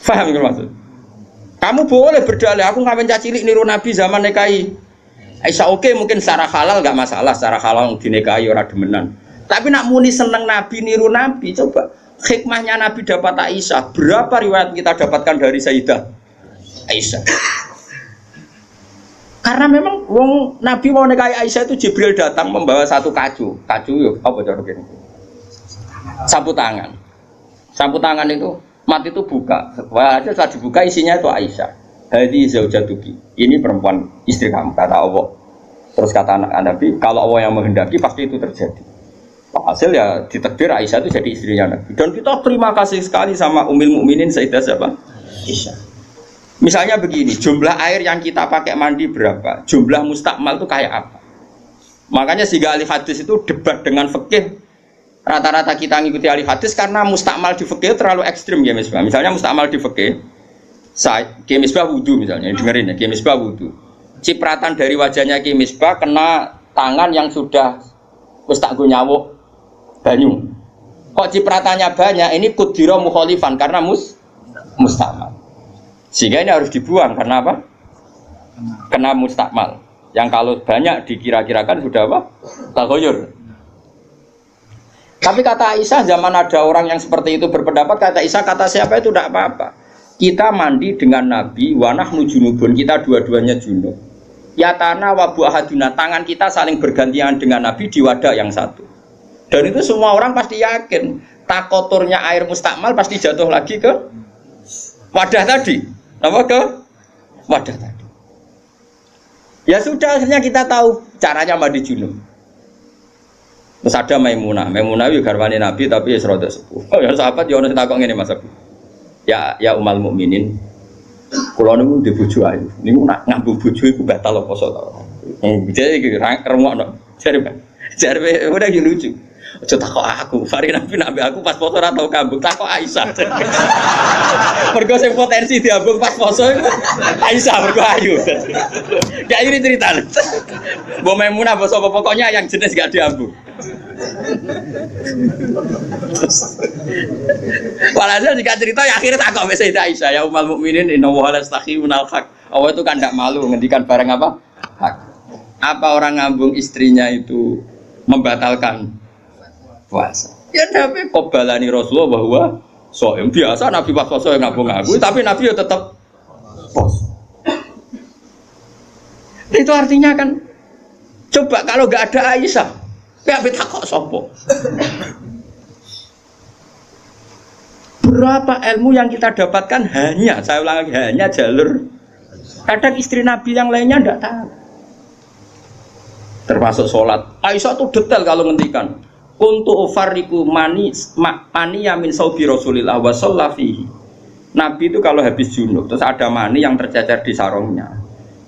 Paham nggak maksud? Kamu boleh berdalih, aku ngapain cacilik niru Nabi zaman nikahi Aisyah. Oke, mungkin secara halal nggak masalah, secara halal dinikahi orang demenan. Tapi nak muni seneng Nabi niru Nabi, coba hikmahnya Nabi dapat Aisyah. Berapa riwayat kita dapatkan dari Sayyidah Aisyah? Karena memang wong Nabi mau nikahi Aisyah itu Jibril datang membawa satu kacu yuk apa cara gini? Sapu tangan. Sapu tangan itu mati itu buka. Wah, setelah dibuka isinya itu Aisyah. Hadi zaujatuki. Ini perempuan istri kamu kata Allah. Terus kata anak Nabi, kalau Allah yang menghendaki pasti itu terjadi. Hasil ya ditakdir Aisyah itu jadi istrinya Nabi. Dan kita terima kasih sekali sama Ummul Mukminin Sayyidah siapa? Aisyah. Misalnya begini, jumlah air yang kita pakai mandi berapa? Jumlah mustakmal itu kayak apa? Makanya sehingga ahli hadis itu debat dengan fikih. Rata-rata kita ngikuti ahli hadis karena mustakmal di fikih terlalu ekstrim ya Misbah. Misalnya mustakmal di fikih, Ki Misbah wudu misalnya, dengerin ya, Ki Misbah wudu. Cipratan dari wajahnya Ki Misbah kena tangan yang sudah mustakgo nyawuk banyu. Kok cipratannya banyak? Ini kudiro mukhalifan karena mustakmal. Sehingga ini harus dibuang karena apa? Kena mustakmal. Yang kalau banyak dikira-kirakan sudah apa? Taghayyur. Tapi kata Aisyah, zaman ada orang yang seperti itu berpendapat, kata Aisyah, kata siapa itu tidak apa-apa. Kita mandi dengan Nabi, wa nahnu junubun, kita dua-duanya junub. Yatana wa bu ahaduna, tangan kita saling bergantian dengan Nabi di wadah yang satu. Dan itu semua orang pasti yakin, tak kotornya air mustakmal pasti jatuh lagi ke wadah tadi. Apa ke wadah tadi? Ya sudah, akhirnya kita tahu caranya mandi junub. Terus ada Maimunah itu garwane Nabi tapi ya rada sepuh. Oh ya sahabat ya ono sing takok ngene Mas Abi. Ya Ummul Mukminin. Kula niku ndek bojo ayu. Niku nak ngambung bojo iku batal apa poso to. Jadi iki remokno. Jare udah lucu. Aja takok aku, Fari Nabi aku pas foto ora tau kambung, takok Aisyah. Mergo sing potensi diambung pas foto Aisyah mergo ayu. Kayak ini cerita. Mbok Maimunah apa sapa pokoknya yang jenis gak diambung. Walhasil jika cerita ya akhirnya takok mbek Sayyidah Aisyah, ya Ummul Mukminin inna wa la yastakhiyunal haq. Allah itu kan tidak malu ngendikan barang apa? Hak. Apa orang ngambung istrinya itu membatalkan puasa? Ya Nabi qobalani Rasulullah bahwa soem biasa Nabi pas puasa ngambung aku, tapi Nabi ya tetap puasa. Itu artinya kan coba kalau nggak ada Aisyah, ya takok sopo. Berapa ilmu yang kita dapatkan hanya, saya ulang lagi, hanya jalur. Kadang istri Nabi yang lainnya tidak tahu. Termasuk sholat. Aisyah tuh detail kalau ngendikan. Untuk ufarriku mani yamin saubi Rasulillah wa shallafihi. Nabi itu kalau habis junub terus ada mani yang tercecer di sarungnya,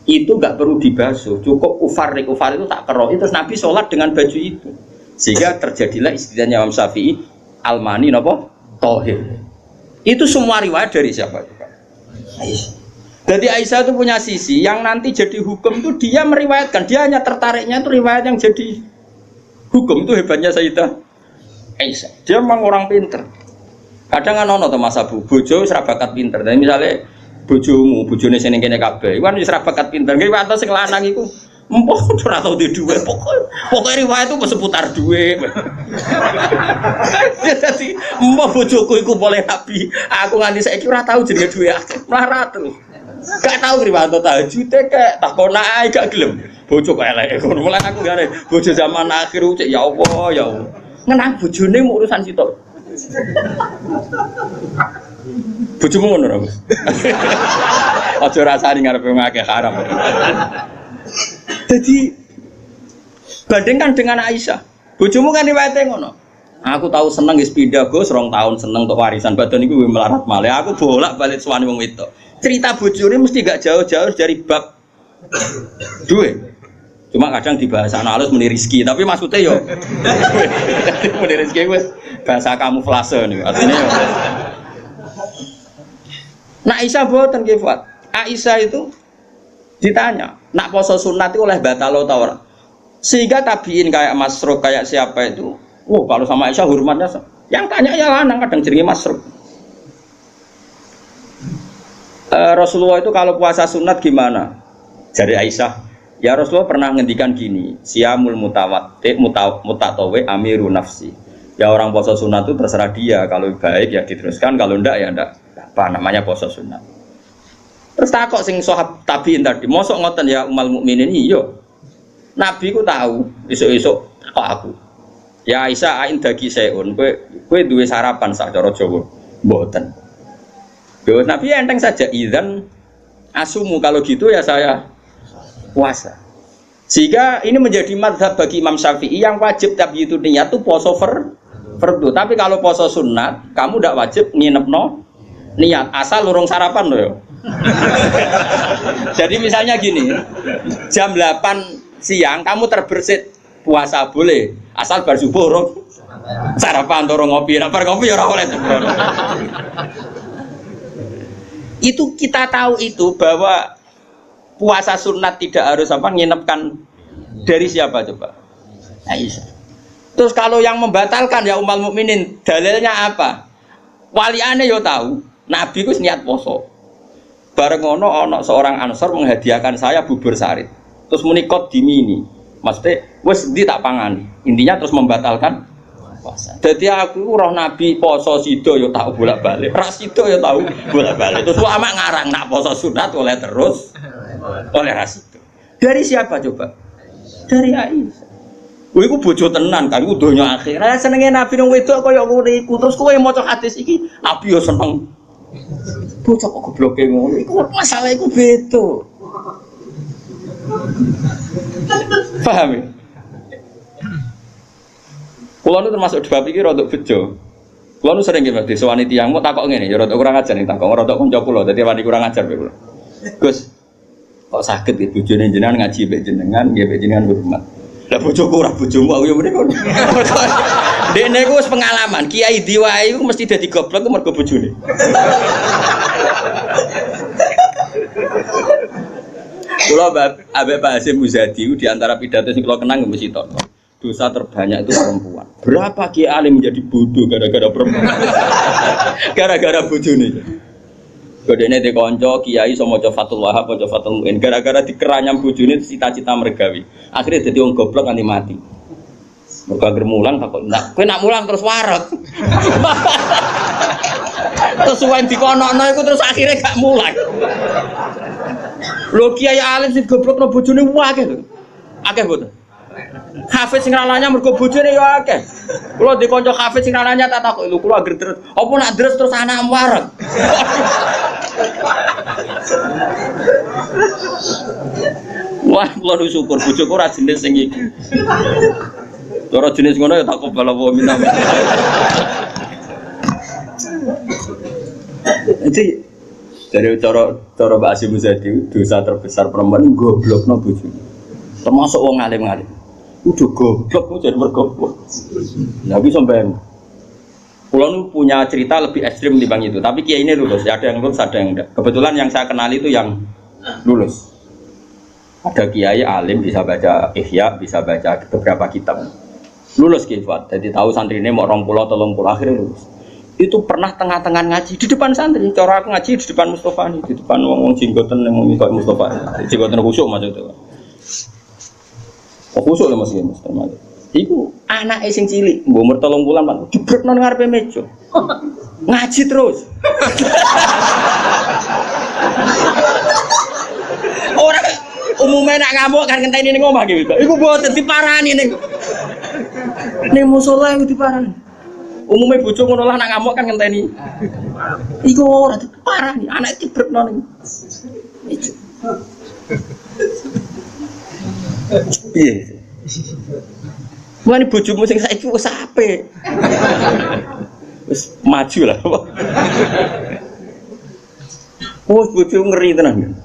itu nggak perlu dibasuh, cukup ufarrik itu tak keroi, terus Nabi sholat dengan baju itu, sehingga terjadilah istilahnya Imam Syafi'i al-mani nopo tohir. Itu semua riwayat dari siapa? Aisyah. Jadi Aisyah itu punya sisi yang nanti jadi hukum itu dia meriwayatkan, dia hanya tertariknya itu riwayat yang jadi hukum. Itu hebatnya Sayyidah Aisyah. Dia memang orang pinter. Kadang kan ono to Mas Abu, bojo wis ra bakat pinter. Dan misalnya bojomu, bojone sing kene kabeh, iku kan wis ra bakat pinter. Nggih wae sing lanang iku empuk ora tau di dhuwit. Pokoke riwayat itu seputar dhuwit. Jadi mbok bojoku iku boleh nabi. Aku nganti saiki ora tau jenenge dhuwit akeh. Melarat terus. Gak tahu riwayat tahajud kek takon ae gak gelem. bojo kok elek. Mulai aku gare bojo zaman akhir cek ya Allah ya Allah. Ngenang bojone mau urusan sitok. Bojomu ngono ora? Aja rasani ngarepe ngakeh haram. Jadi bandingkan dengan Aisyah. Bojomu kan riwayate ngono. Aku tahu seneng wis pindah Gus, 2 tahun seneng untuk warisan badan niku melarat malih. Aku bolak-balik suwani wong wedok. Cerita bojone mesti gak jauh-jauh dari bab duwe. Cuma kadang dibahas anak halus muni rezeki, tapi maksudnya yo muni rezeki wis bahasa kamuflase niku. Artinya yo. Nah Aisyah boten nggih Fuad. Aisyah itu ditanya, nak poso sunat itu oleh batalo ta ora? Sehingga tabiin kayak Masruq kayak siapa itu, kalau sama Aisyah hormatnya, yang tanya ya lanang kadang jenenge Masruq. Rasulullah itu kalau puasa sunat gimana? Jadi Aisyah, ya Rasulullah pernah ngendikan gini, siyamul mutatawe amiru nafsi. Ya orang puasa sunat itu terserah dia, kalau baik ya diteruskan, kalau ndak ya ndak. Apa namanya puasa sunat? Terus takok sing sahab tabiin tadi, mosok ngoten ya umal mukminin iya. Nabi ku tahu, esuk-esuk kok aku. Ya Aisyah ain dagi seun, kowe duwe sarapan sak cara Jawa. Mboten. Yo Nabi enteng saja idzan asumu kalau gitu ya saya puasa. Sehingga ini menjadi mazhab bagi Imam Syafi'i yang wajib tabyitu niat itu poso fardu. Tapi kalau poso sunat, kamu ndak wajib nginepno niat asal urung sarapan loh ya. Jadi misalnya gini, jam 8 siang kamu terbersit puasa boleh asal bar subuh urung sarapan atau ngopi, bar ngopi ya ora oleh. Itu kita tahu itu bahwa puasa sunat tidak harus apa nginepkan dari siapa coba? Aisyah. Terus kalau yang membatalkan ya ummul mukminin dalilnya apa? Waliane yo tahu, Nabi ku niat poso. Bareng ono seorang Ansor menghadiahkan saya bubur sarit. Terus munikot dimini. Maksudnya wis ndi tak pangani. Intinya terus membatalkan puasa. Jadi aku roh Nabi poso sido yo tahu bolak-balik. Ra sido yo tahu bolak-balik. Terus ulama ngarang nak poso sunat oleh terus oleh ra sido. Dari siapa coba? Dari Aisyah. Kowe iku bojo tenan kan, iku donya akhir. Lah senenge Nabi nang wedok kaya ngono iku. Terus kowe maca hadis iki, Nabi yo seneng. Bocah kok gobloke ngono. Iku masalah iku beda. Paham ya? Kulo nu termasuk bab iki rada bejo. Kulo nu sering nggih Mas sewani tiyang mau takok ngene ya rada kurang ajar ning takok rada kanca kula dadi wani kurang ajar kula. Gus, kok saged iki bojone jenengan ngaji mbek jenengan, nggih mbek jenengan hormat. Lah bojoku ora bojomu aku ya mrene. Dekne ku wis pengalaman, kiai diwae iku mesti dadi goblok mergo bojone. Kula Habib Hasyim Muzadi di antara pidato sing kula kenang mesti tok. Dosa terbanyak itu perempuan. Berapa kiai alim menjadi bodoh gara-gara perempuan? Gara-gara bojone. Godene dikonco kiai iso maca Fathul Wahhab, maca Fathul Muin. Gara-gara dikeranyam bojone cita-cita mergawi. Akhirnya dadi wong goblok nganti mati. Mergo anggere mulang takut, kowe nak mulang terus wareg. Terus suwen dikonokno iku terus akhirnya gak mulang. Lho kiai alim sing goblokno bojone akeh lho. Akeh mboten. Hafiz sing rananya mergo bojone ya akeh. Kula di kanca hafiz sing rananya tak takok lho kula anggere terus. Apa nak deres terus anak wareg. Wah, kula syukur bojoku ora jenis sing iki. Cara jenis ngono ya tak kobal apa minta. Jadi dari cara Mbak Hasyim Muzadi dosa terbesar perempuan goblokno bojone. Termasuk wong alim-alim. Udah goblok jadi bergoblok. Enggak bisa bayang. Kula nu punya cerita lebih ekstrim dibanding itu, tapi kiai ini lulus, ada yang lulus, ada yang enggak. Kebetulan yang saya kenal itu yang lulus. Ada kiai alim bisa baca Ihya, bisa baca beberapa kitab. Lulus kifat, jadi tahu santrine mau 20 30 akhirnya lulus. Itu pernah tengah-tengah ngaji di depan santri, cara aku ngaji di depan Mustofa nih, di depan wong jenggoten yang ngikut Mustofa, jenggoten khusyuk maksudnya. Oh khusyuk lah masih Mustofa. Iku anak sing cilik, umur 3 bulan Pak, jebretno ngarepe meja. Ngaji terus. Umumnya nak ngamuk kan ngenteni ning omah gitu. Iku mboten diparani ning musala iku diparani. Umumnya bojo ngono lah nak ngamuk kan ngenteni. Iku ora diparani, anak dibrekno ning. Piye? Mulane bojomu sing saiki wis apik. Wis maju lah. Oh, bojo ngeri tenan.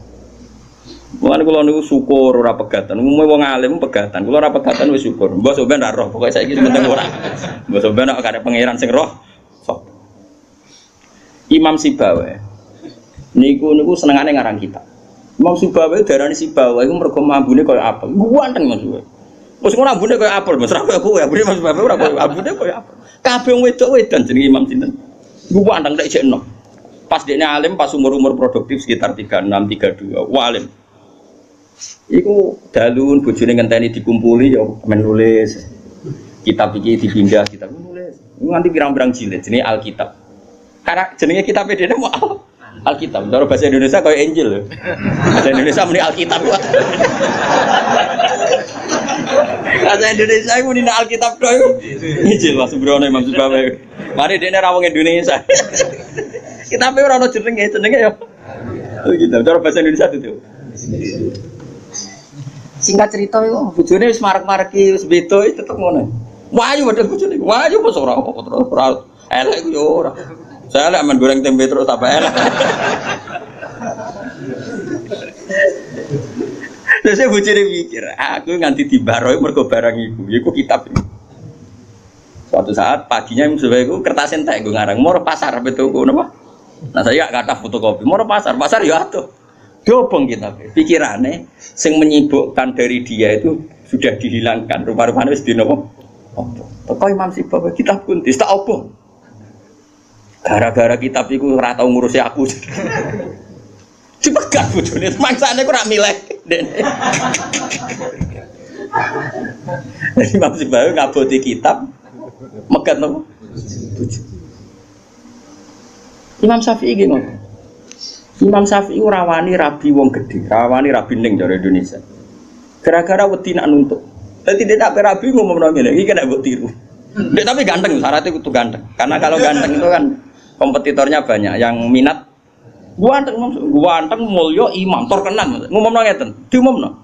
Mulane kula niku syukur ora pegatan. Umume wong alim pegatan. Kula ora pegatan wis syukur. Mbok sampean ra roh, pokoke saiki penting ora. Mbok sampean nek karep pangeran sing roh. Sok. Imam Sibawa. Niku senengane ngarang kitab. Imam Sibawa darani Sibawa iku mergo ambune koyo apel. Guanteng Mas Sibawa. Wis ngono ambune koyo apel, Mas. Ra koyo kowe, ambune Mas Sibawa ora koyo ambune koyo apel. Kabeh wong wedok-wedan jenenge Imam sinten. Guanteng nek jek enom. Pas dekne alim pas umur-umur produktif sekitar 36, 32. Alim. Iku dalun bojone ngenteni dikumpuli ya menulis. Kitab iki dipindah, kitab nulis. Nganti pirang-pirang jilid jenenge Alkitab. Karena jenenge kitab dene mau Alkitab. Cara bahasa Indonesia kayak Injil lho. Bahasa Indonesia muni Alkitab. Bahasa Indonesia iku muni Alkitab tok iku. Injil Mas Subrono Imam Sibawa. Mari dene ra wong Indonesia. Kitabe ora ono jenenge ya. Oh gitu. Cara bahasa Indonesia itu. Singkat cerita itu, bojone wis marek-mareki wis beda tetep ngono. Wayu padahal bojone. Wayu kok ora terus elek ku yo ora. Saya lek men goreng tempe terus apa elek. Terus bojone mikir, aku nganti dibaroi mergo barang iku. Iku kitab. Suatu saat paginya Mustafa iku kertas entek nggo ngarang, moro pasar betul napa? Nah saya kata fotokopi, moro pasar ya atuh. Dobong kita, pikirannya sing menyibukkan dari dia itu sudah dihilangkan. Rupa-rupanya wis dinopo. Teko Imam Sibawa kitab kuntis tak opo. Gara-gara kitab iku ora tau ngurusi aku. Dipegat bojone, mangsane ku ora milih. Imam Sibawa ngaboti kitab megat nopo? Imam Syafi'i iki ngono. Imam Syafi'i rawani rabi wong gede, rawani rabi ning dari Indonesia. Gara-gara wedi nak nuntut. Dadi tidak rabi ngomong ngene, iki kena mbok tiru. Nek tapi ganteng, syaratnya kudu ganteng. Karena kalau ganteng itu kan kompetitornya banyak yang minat. Ganteng mulya imam terkenal. Ngomongno ngeten, diumumno.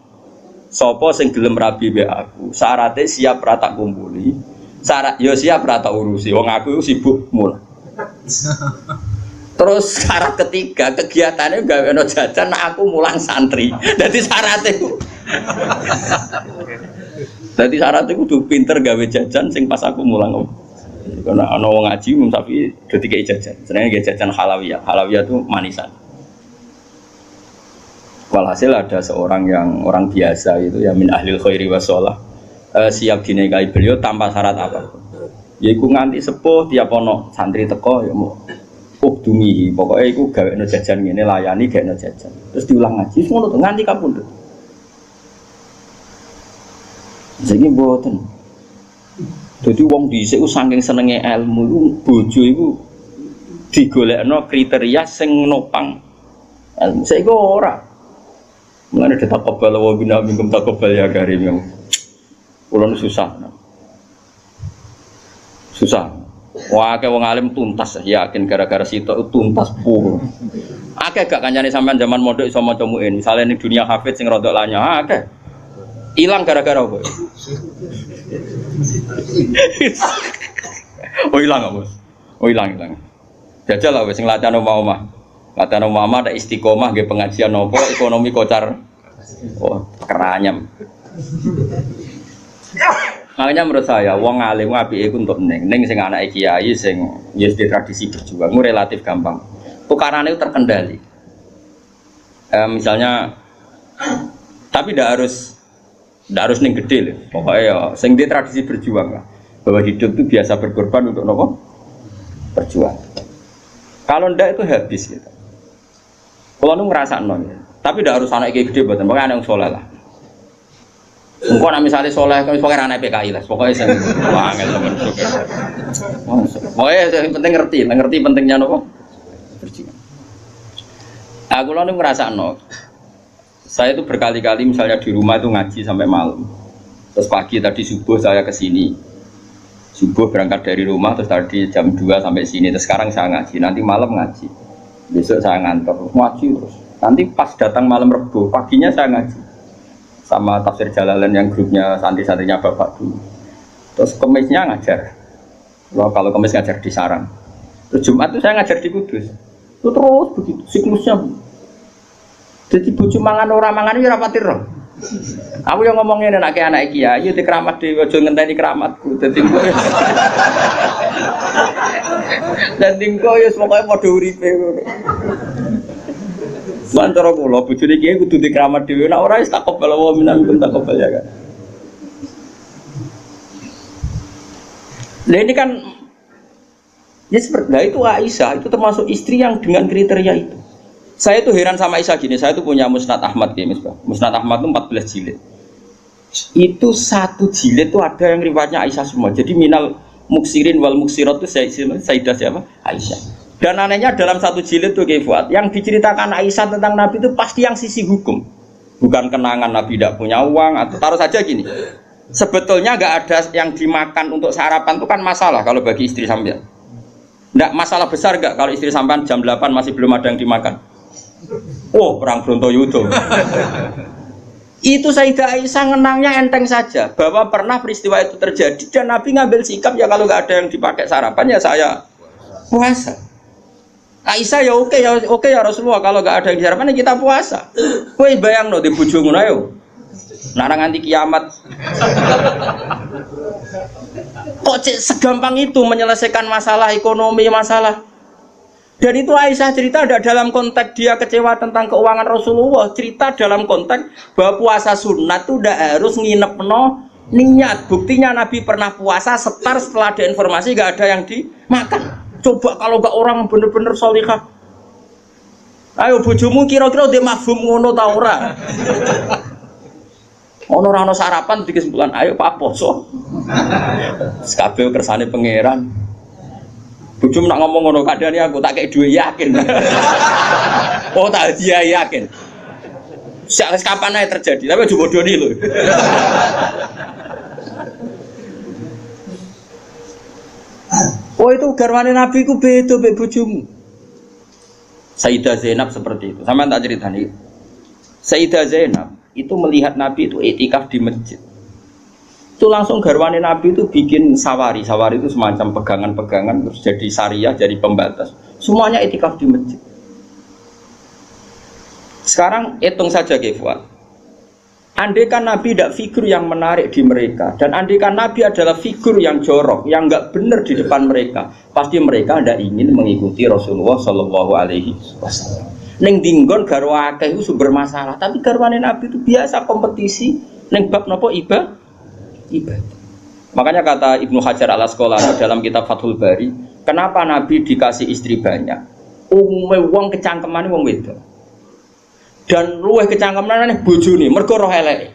Sapa sing gelem rabi mbek aku, syaratnya siap ra tak kumpuli. Syarat ya siap ra tak urusi. Wong aku sibuk mul. Terus syarat ketiga kegiatannya gawe ono jajan, nah aku mulang santri. Jadi syaratnya, jadi syaratnya kudu pinter gawe jajan, sing pas aku mulang. Karena ono wong ngaji, tapi jadi kayak jajan. Sebenarnya kayak jajan halawiyah. Halawiyah itu manisan. Walhasil ada seorang yang orang biasa itu ya min ahlil khairi wassalah siap dinikahi beliau tanpa syarat apa. Yaiku nganti sepuh tiap ono santri teko ya mau. Dumi, pokoknya itu gawe jajan ini layani gawe jajan. Terus diulang ngaji, semua tuh nganti kapundhut. Jadi mboten. Jadi wong dhisik saking senenge ilmu iku bojo iku digolekno kriteria sing nopang ilmu. Saiki ora. Mulane ditakobal wa bina minkum takobal ya karim. Kulo susah. Susah. Wah, akeh wong alim tuntas yakin gara-gara sitok tuntas pur. Akeh gak kancane sampean zaman mondok iso maca muin. Misale ning dunia hafid sing rodok lanya, akeh. Ilang gara-gara apa? Oh ilang, Bos. Oh ilang. Jajal lah wis sing latihan omah-omah. Latihan omah ada istiqomah nggih pengajian nopo ekonomi kocar. Oh, keranyam. Makanya menurut saya, wong alim apike iku untuk ning sing anake kiai sing wis di tradisi berjuang, relatif gampang. Tukarane itu terkendali. Misalnya, tapi tidak harus ning gede loh. Pokoknya ya, sing di tradisi berjuang lah. Bahwa hidup itu biasa berkorban untuk nopo berjuang. Kalau ndak itu habis gitu. Kalau nu ngerasa non, tapi tidak harus anak kiai gede, bukan anak yang soleh lah. Engkau nak misalnya soleh, kau pokoknya anak PKI lah, pokoknya saya wangen teman suka. Pokoknya yang penting ngerti pentingnya nopo. Aku lalu ngerasa no, Saya itu berkali-kali misalnya di rumah itu ngaji sampai malam. Terus pagi tadi subuh saya ke sini. Subuh berangkat dari rumah terus tadi jam 2 sampai sini. Terus sekarang saya ngaji, nanti malam ngaji. Besok saya ngantor ngaji terus. Nanti pas datang malam Rebo, paginya saya ngaji. Sama tafsir Jalalain yang grupnya santri-santrinya Bapak dulu. Terus Kemisnya ngajar. Kalau Kemis ngajar di Sarang. Terus Jumat itu saya ngajar di Kudus. Itu terus begitu siklusnya. Jadi bojo mangan ora mangan ya ora pati roh. Aku yang ngomongin anak kiai, yo dikeramat dhewe aja ngenteni keramatku. Dadi engko. Dadi engko yo pokoke padha uripe ngono. Antara kula bojone kiai kudu dikeramat dhewe, nek ora wis takobal wa minkum takobal ya kan. Nah ini kan ya seperti itu Aisyah itu termasuk istri yang dengan kriteria itu. Saya tuh heran sama Aisyah gini, saya tuh punya Musnad Ahmad ya Misbah. Musnad Ahmad itu 14 jilid. Itu satu jilid tuh ada yang riwayatnya Aisyah semua. Jadi minal muksirin wal muksirat itu Sayyidah siapa? Aisyah. Dan anehnya dalam satu jilid tuh Fuad, yang diceritakan Aisyah tentang Nabi itu pasti yang sisi hukum. Bukan kenangan Nabi tidak punya uang atau taruh saja gini. Sebetulnya nggak ada yang dimakan untuk sarapan itu kan masalah kalau bagi istri sampean. Nggak masalah besar nggak kalau istri sampean jam 8 masih belum ada yang dimakan. Oh, perang Brontoyudo. Itu Sayyidah Aisyah ngenangnya enteng saja bahwa pernah peristiwa itu terjadi dan Nabi ngambil sikap ya kalau nggak ada yang dipakai sarapan ya saya puasa. Aisyah ya oke ya Rasulullah kalau nggak ada yang sarapan ya kita puasa. Kowe bayangno di bojomu ayo. Narang nganti kiamat. Kok segampang itu menyelesaikan masalah ekonomi masalah. Dan itu Aisyah cerita ada dalam konteks dia kecewa tentang keuangan Rasulullah. Cerita dalam konteks bahwa puasa sunat itu udah harus nginep niat. Buktinya Nabi pernah puasa setelah ada informasi gak ada yang dimakan. Coba kalau gak orang bener-bener sholihah. Ayo bojomu kira-kira dia mafhum ngono ta ora? Ono ora ono sarapan di kesimpulan ayo Pak poso. Kabeh kersane pangeran. Bujum nak ngomong ngono kadane aku tak kei duwe yakin. Oh tak dia yakin. Sak kapan ae terjadi, tapi aja bodoni lho. Oh itu garwane Nabi ku beda mbek bojomu. Sayyidah Zainab seperti itu. Sampeyan tak ceritani. Sayyidah Zainab itu melihat Nabi itu iktikaf di masjid. Itu langsung garwane Nabi itu bikin sawari itu semacam pegangan-pegangan terus jadi syariah, jadi pembatas semuanya iktikaf di masjid. Sekarang hitung saja Fuad, andai kan Nabi tidak figur yang menarik di mereka dan andai kan Nabi adalah figur yang jorok yang nggak benar di depan mereka, pasti mereka tidak ingin mengikuti Rasulullah Shallallahu Alaihi Wasallam. Neng dinggon garwa akeh itu sumber masalah, tapi garwane Nabi itu biasa kompetisi neng bab nopo ibadah. Makanya kata Ibnu Hajar al Asqalani dalam kitab Fathul Bari, kenapa Nabi dikasih istri banyak? Umume wong kecangkemane wong wedok. Dan luwih kecangkemane bojone mergo roh eleke.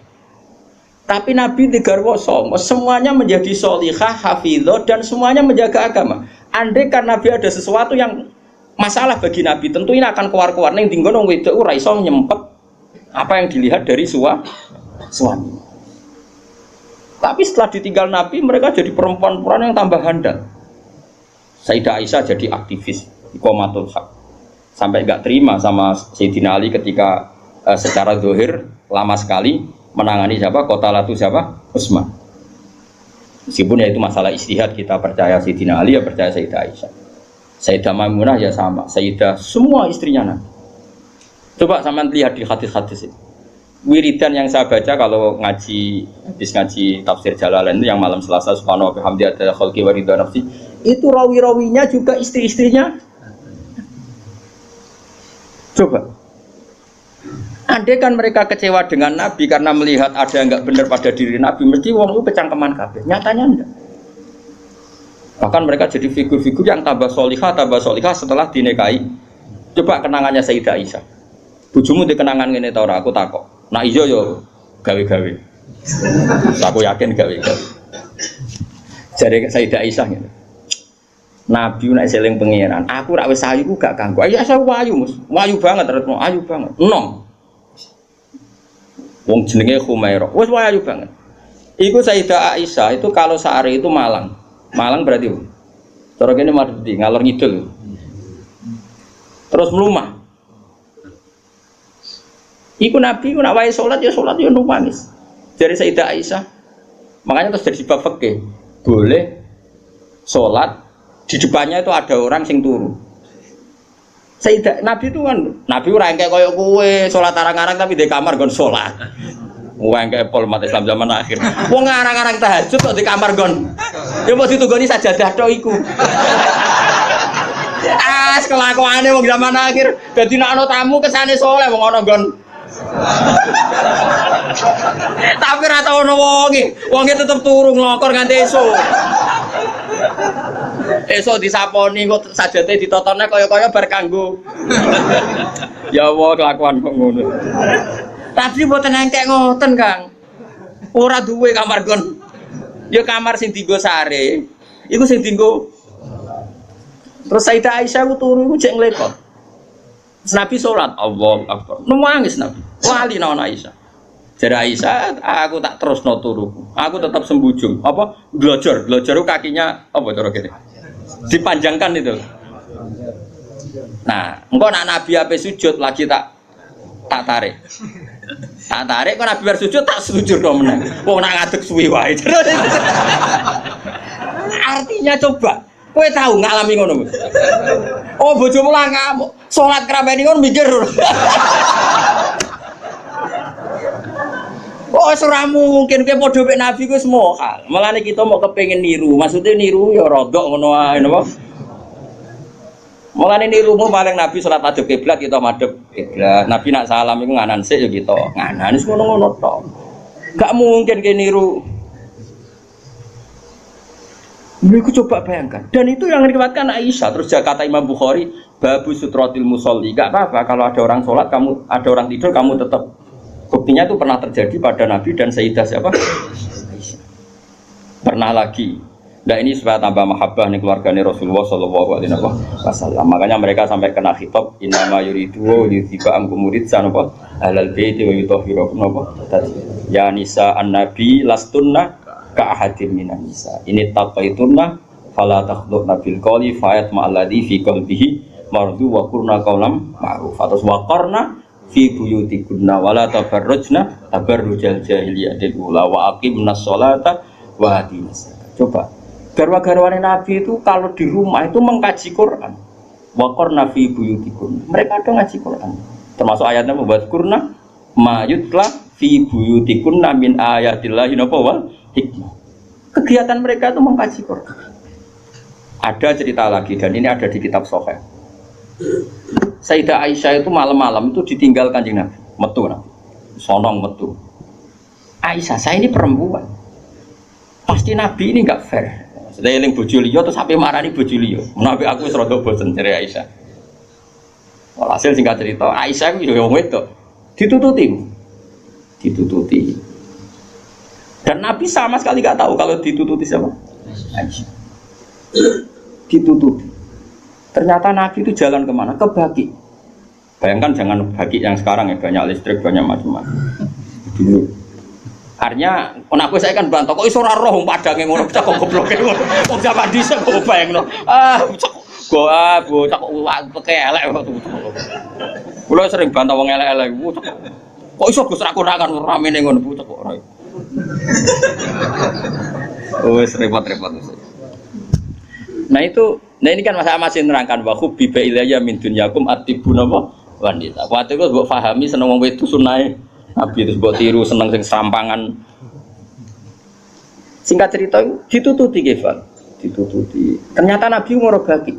Tapi Nabi digarwa semuanya menjadi sholihah, hafizah dan semuanya menjaga agama. Andai kan Nabi ada sesuatu yang masalah bagi Nabi, tentu ini akan keluar-keluar ning dinggon wong wedok ora iso nyempet apa yang dilihat dari suami. Tapi setelah ditinggal Nabi, mereka jadi perempuan-perempuan yang tambah handal. Sayyidah Aisyah jadi aktivis iqamatul haq. Sampai gak terima sama Sayyidina Ali ketika secara zahir lama sekali menangani siapa? Qatalatu siapa? Utsman. Meskipun ya itu masalah ijtihad, kita percaya Sayyidina Ali ya percaya Sayyidah Aisyah. Sayyidah Maimunah ya sama, Sayyidah semua istrinya Nabi. Coba sama lihat di hadis-hadis itu. Wiridan yang saya baca kalau habis ngaji tafsir Jalalain itu yang malam Selasa subhanahu wa bihamdi ada khalqi wa ridha nafsi, itu rawi-rawinya juga istri-istrinya. Coba andai kan mereka kecewa dengan Nabi karena melihat ada yang enggak benar pada diri Nabi, mesti wong itu kecangkeman kabeh. Nyatanya enggak. Bahkan mereka jadi figur-figur yang tambah solihah setelah dinikahi. Coba kenangannya Sayyidah Aisyah. Bojomu di kenangan ngene ta ora? Aku takok. Nah iya yo gawe-gawe. Aku yakin gawe-gawe. Jare Sayyidah Aisyah ngene. Nabi nek seling pengiran, aku rak wis ayu ku gak ganggu. Aisyah wayu, Mus. Wayu banget, ayu banget. Enom. Wong jenenge Khumairah. Wis ayu banget. Iku Sayyidah Aisyah itu kalau sehari itu Malang. Malang berarti cara kene Mardi ngalor ngidul. Terus melumah. Iku Nabi ku nak wae salat ya nangis. Dari Sayyidah Aisyah. Makanya terus jadi bab fikih. Boleh salat di depannya itu ada orang sing turu. Sayyidah Nabi itu kan Nabi ora engke koyo kowe salat arang-arang tapi di kamar gon salat. Wong engke pol umat Islam zaman akhir. Wong arang-arang tahajud kok di kamar gon. Ya mau ditugoni sajadah tok iku. Kelakuane wong zaman akhir dadi nek ana tamu kesane saleh wong ana gon. Tapi ra tau ono wonge tetep turu nglokor nganti esuk. Esuk disaponi kok sajate ditotone kaya-kaya bar kanggo. Ya Allah kelakuan kok ngono. Tapi mboten engkek ngoten, Kang. Ora duwe kamar gon. Ya kamar sing dienggo sare. Iku sing dienggo. Terus Sayyidah Aisyah ku turu iku jek nglekot. Nabi salat, Allahu Akbar. Nangis Nabi. Wali naon Aisyah. Jare Aisyah, aku tak terusno turuku. Aku tetap sembujung. Apa? Glojor kakinya apa cara kene? Dipanjangkan itu. Nah, engko nak Nabi ape sujud lagi tak tarik. Tak tarik kok Nabi bar sujud tak sujud kok meneh. Wong nak ngadeg suwi wae. Artinya coba, kowe tahu ngalami ngono. Oh, bojomu lah kamu salat krabeni ngono mikir. Oh, ora mungkin kowe padha mek Nabi ku semua hal. Mulane kita mau kepengin niru. Maksudnya niru ya rodok ngono ae napa. Mulane nirumu paling Nabi salat madhep kiblat kita madhep kiblat. Nabi nak salam iku nganan sik ya kita nganan wis ngono-ngono tok. Gak mungkin ke niru. Niku coba bayangkan. Dan itu yang diriwayatkan Aisyah. Terus kata Imam Bukhari, babu sutratil musolli. Gak apa-apa kalau ada orang sholat, kamu ada orang tidur, kamu tetap. Buktinya itu pernah terjadi pada Nabi dan Sayyidah siapa? Aisyah. Pernah lagi. Nah ini supaya tambah mahabbah nih keluarganya Rasulullah Shallallahu Alaihi Wasallam. Makanya mereka sampai kena khitab inama yuridu yudhiba amkum muridsan apa alal baiti wa yutahhirakum apa ya nisa an-nabi lastunna ka ahadin minan nisa ini taqaitunna fala takhdhurna bil qawli fayat ma'alladhi fi qalbihi mardu wa qurna qawlam ma'ruf atas wa qarna fi buyutikunna wala tabarrujna tabarrujal jahiliyatil ula wa aqimnas sholata wa atinas. Coba garwa-garwane Nabi itu kalau di rumah itu mengkaji Quran. Wa qarna fi buyutikunna. Mereka ada ngaji Quran. Termasuk ayatnya membuat kurna ma yutla fi buyutikunna min ayatillahi wal hikmah. Kegiatan mereka itu mengkaji Quran. Ada cerita lagi dan ini ada di kitab Sahih. Sayyidah Aisyah itu malam-malam itu ditinggal Kanjeng Nabi, metu Nabi. Sonong metu. Aisyah, saya ini perempuan. Pasti Nabi ini enggak fair. Saya eling bojo liya terus sampai marani bojo liya. Nabi aku wis rada bosen jare Aisyah. Walhasil singkat cerita, Aisyah itu ya wong wedok. Ditututi. Dan Nabi sama sekali enggak tahu kalau ditututi siapa? Aisyah. Ditututi. Ternyata Nabi itu jalan kemana? Ke Baqi. Bayangkan jangan Baqi yang sekarang ya, banyak listrik, banyak macam-macam. Dulu. Artinya, anakku saya kan bantah, kok iso ora roh padange ngono, cak kok gobloke ngono. Wong zaman dhisik kok bayangno. Cak bocah kok peke elek kok. Kula sering bantah wong elek-elek. Kok iso Gus ra konangan ramene ngono bocah kok ora. Wes repot-repot. Nah ini kan masih nerangkan wa hubbi ba ilayya min dunyakum atibun apa wanita. Waktu itu mbok pahami seneng wong wedok sunahe Nabi terus mbok tiru seneng sing serampangan. Singkat cerita ditututi Kefal. Ditututi. Ternyata Nabi Baqi.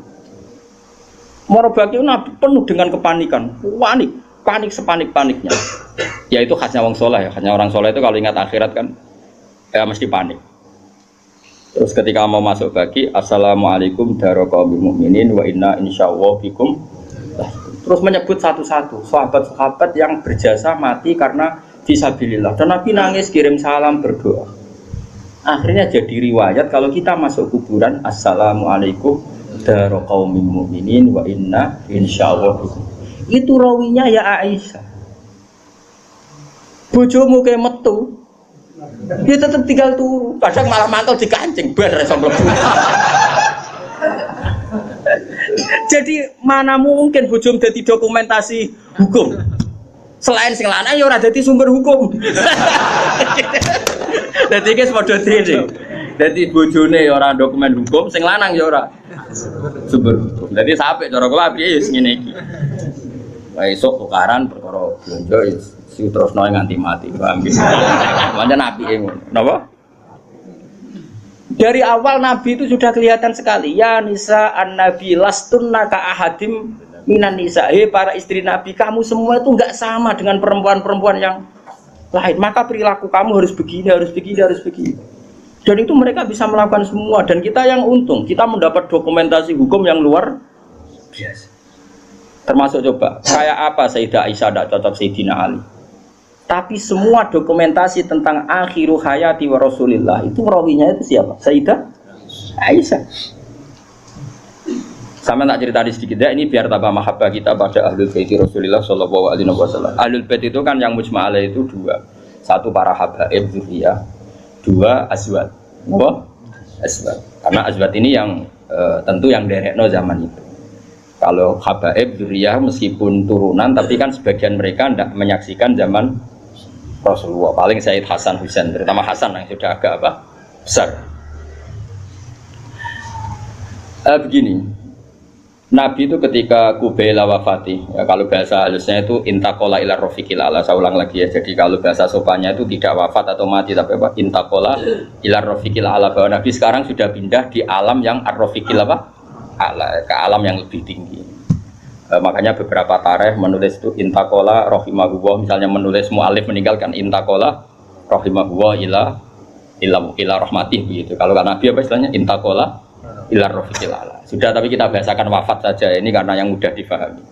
Baqi Nabi penuh dengan kepanikan. Panik sepanik-paniknya. Ya itu khasnya wong saleh ya. Khasnya orang saleh itu kalau ingat akhirat kan ya mesti panik. Terus ketika mau masuk Baqi, assalamualaikum daraqaumil mukminin wa inna insyaallah bikum. Terus menyebut satu-satu sahabat-sahabat yang berjasa mati karena fisabilillah. Dan Nabi nangis kirim salam berdoa. Akhirnya jadi riwayat kalau kita masuk kuburan assalamualaikum daraqaumil mukminin wa inna insyaallah bikum. Itu rawinya ya Aisyah. Bojomu kayak metu. Dia tetap tinggal turu. Kadang malah mantel dikancing bar iso mlebu. Jadi mana mungkin bojomu dadi dokumentasi hukum. Selain sing lanang ya ora dadi sumber hukum. Dadi iki padha dhewe. Dadi bojone ya ora dokumen hukum, sing lanang ya ora sumber hukum. Dadi sampe cara kula piye ya ngene iki. Wah esuk tukaran perkara blonjo si terusno nganti mati, paham nggih. Pancen apike ngono. Napa? Dari awal Nabi itu sudah kelihatan sekali. Ya nisa an-nabi lastunna ka ahadim minan nisa. Para istri Nabi, kamu semua itu enggak sama dengan perempuan-perempuan yang lain. Maka perilaku kamu harus begini, harus begini, harus begini. Dan itu mereka bisa melakukan semua. Dan kita yang untung, kita mendapat dokumentasi hukum yang luar biasa. Termasuk coba, kayak apa Sayyidah Aisyah tidak cocok Sayyidina Ali. Tapi semua dokumentasi tentang akhiru hayati wa Rasulillah itu rawinya itu siapa? Sayyidah Aisyah. Sama tak cerita sedikit ya, ini biar tambah mahabbah kita pada Ahlul Bait Rasulullah sallallahu alaihi wasallam. Ahlul Bait itu kan yang mujma' alaih itu dua. Satu para habaib dzurriyyah, dua azwat. Apa? Azwat. Karena azwat ini yang tentu yang derekno zaman itu. Kalau habaib dzurriyyah meskipun turunan tapi kan sebagian mereka tidak menyaksikan zaman Rasulullah. Paling Sayyid Hasan Husain, terutama Hasan yang sudah agak apa? Besar. Begini, Nabi itu ketika Kubaila wafati, ya kalau bahasa halusnya itu intakola ila rofiqil ala. Saya ulang lagi ya. Jadi kalau bahasa sopannya itu tidak wafat atau mati tapi apa? Intakola ila rofiqil ala. Bahwa Nabi sekarang sudah pindah di alam yang ar-rofiqil apa? Ala, ke alam yang lebih tinggi. Makanya beberapa tarikh menulis itu intakola rohimahullah, misalnya menulis mu'alif meninggalkan intakola rohimahullah ila rahmatih begitu. Kalau kan Nabi apa istilahnya intakola ila rofiqil ala. Sudah, tapi kita bahasakan wafat saja ini karena yang mudah difahami.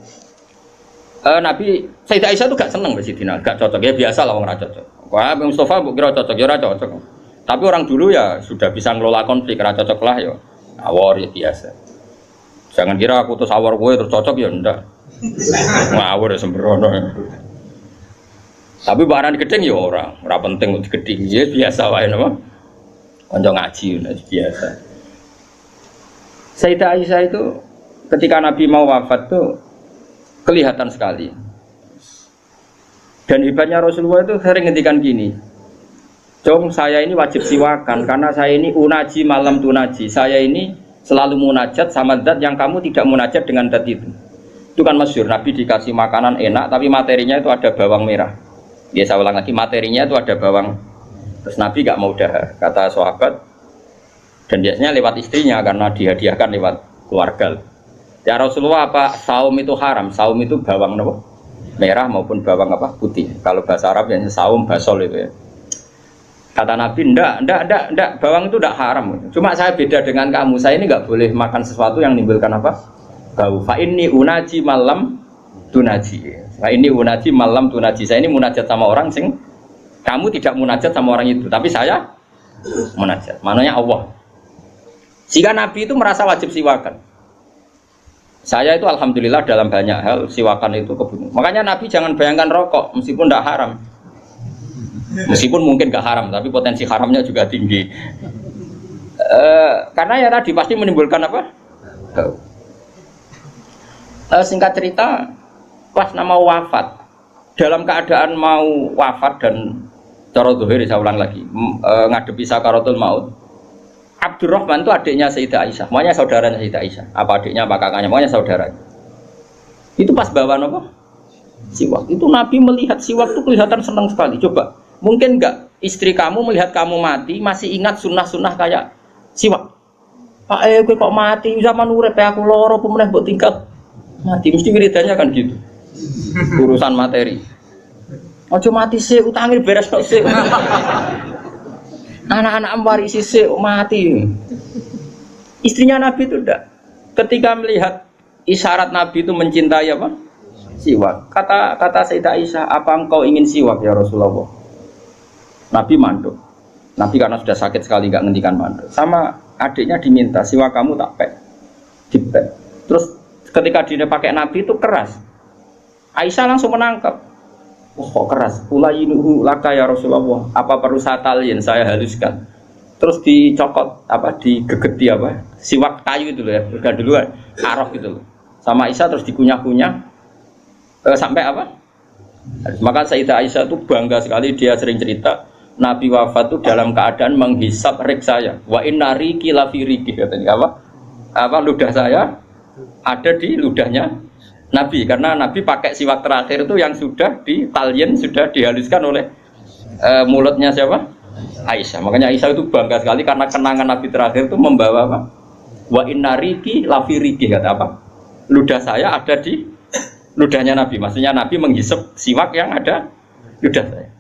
Nabi Sayyidah Aisyah itu gak seneng Sidina, gak cocok ya, biasa lah orang cocok. Wah, Mustafa bu kira cocok ya ora cocok. Tapi orang dulu ya sudah bisa ngelola konflik, ora cocok lah ya. Awor ya biasa. Jangan kira aku terus awar gue terus cocok ya ndak. Ngawur ya sembrono. Tapi barang gedeng ya ora penting untuk gedeng ya biasa wae napa. Kanca ngaji biasa. Sayyidah Aisyah itu ketika Nabi mau wafat tuh kelihatan sekali. Dan hebatnya Rasulullah itu sering ngendikan gini. Jom saya ini wajib siwakan karena saya ini unaji malam tunaji. Saya ini selalu munajat sama zat yang kamu tidak munajat dengan zat itu. Itu kan masyhur, Nabi dikasih makanan enak tapi materinya itu ada bawang merah. Ya saya ulang lagi, materinya itu ada bawang. Terus Nabi gak mau dahar, kata sahabat. Dan biasanya lewat istrinya karena dihadiahkan lewat keluarga. Ya Rasulullah, apa saum itu haram? Saum itu bawang apa? Merah maupun bawang apa? Putih. Kalau bahasa Arab biasanya saum basol itu ya. Kata Nabi, enggak, bawang itu enggak haram. Cuma saya beda dengan kamu, saya ini enggak boleh makan sesuatu yang menimbulkan apa? Bau. Fa inni unaji malam tunaji. Fa inni unaji malam tunaji. Saya ini munajat sama orang sing kamu tidak munajat sama orang itu, tapi saya munajat. Maknanya Allah. Jika Nabi itu merasa wajib siwakan. Saya itu alhamdulillah dalam banyak hal siwakan itu kebutuhan. Makanya Nabi jangan bayangkan rokok meskipun enggak haram. Meskipun mungkin gak haram, tapi potensi haramnya juga tinggi. Karena ya tadi pasti menimbulkan apa? Singkat cerita, pas nama wafat, dalam keadaan mau wafat dan cara zuhir, saya ulang lagi, ngadepi sakaratul maut. Abdurrahman itu adiknya Sayyidah Aisyah, makanya saudaranya Sayyidah Aisyah. Apa adiknya, apa kakaknya, makanya saudaranya. Itu pas bawa apa? Siwak. Itu Nabi melihat siwak itu kelihatan senang sekali. Coba. Mungkin enggak istri kamu melihat kamu mati masih ingat sunnah-sunnah kayak siwak. Pak gue kok mati zaman urip aku loro pemeneh mbok tingkat mati mesti wiridannya kan gitu. Urusan materi. Ojo mati sih utangi beres tok sih. Anak-anak warisi sih mati. Istrinya Nabi itu enggak. Ketika melihat isyarat Nabi itu mencintai apa? Siwak. Kata Sayyidah Aisyah, apa engkau ingin siwak ya Rasulullah? Nabi manduk. Nabi karena sudah sakit sekali nggak ngendikan manduk. Sama adiknya diminta siwak kamu tak pek, dipek. Terus ketika dia pakai Nabi itu keras. Aisyah langsung menangkap. Wah, kok keras. Ulayinuhu laka ya Rasulullah. Apa perlu saya talin, saya haluskan. Terus dicokot digegeti siwak kayu itu loh ya, udah duluan arok gitu loh. Sama Aisyah terus dikunyah-kunyah sampai maka Sayyidah Aisyah itu bangga sekali, dia sering cerita Nabi wafat itu dalam keadaan menghisap rik saya. Wa inna riki lafi riki, katanya ludah saya ada di ludahnya Nabi, karena Nabi pakai siwak terakhir itu yang sudah ditalyen, sudah dihaluskan oleh mulutnya siapa? Aisyah. Makanya Aisyah itu bangga sekali karena kenangan Nabi terakhir itu membawa wa inna riki lafi riki, kata ludah saya ada di ludahnya Nabi. Maksudnya Nabi menghisap siwak yang ada ludah saya.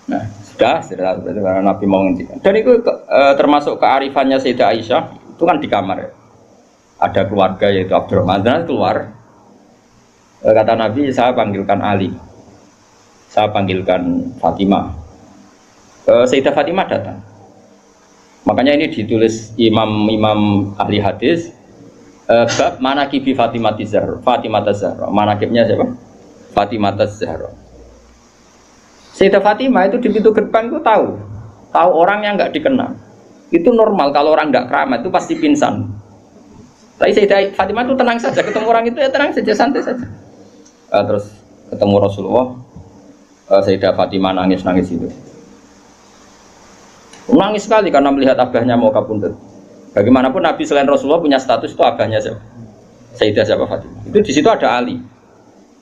Nah, sudah karena Nabi mau ngendikan. Dan itu termasuk kearifannya Sayyidah Aisyah, itu kan di kamar ya. Ada keluarga yaitu Abdurrahman, dan keluar. Kata Nabi, saya panggilkan Ali, saya panggilkan Fatimah. Sayyidah Fatimah datang. Makanya ini ditulis imam ahli hadis bab manaqibi Fatimah Zahra. Manaqibnya siapa? Fatimah Zahra. Sayyidah Fatimah itu di pintu gerbang itu tahu orang yang nggak dikenal. Itu normal, kalau orang nggak keramat itu pasti pingsan. Tapi Sayyidah Fatimah itu tenang saja, ketemu orang itu ya tenang saja, santai saja. Terus ketemu Rasulullah, Sayyidah Fatimah nangis itu. Nangis sekali karena melihat abahnya mau kapundhut. Bagaimanapun Nabi selain Rasulullah punya status itu abahnya siapa? Sayyidah siapa? Fatimah. Itu di situ ada Ali.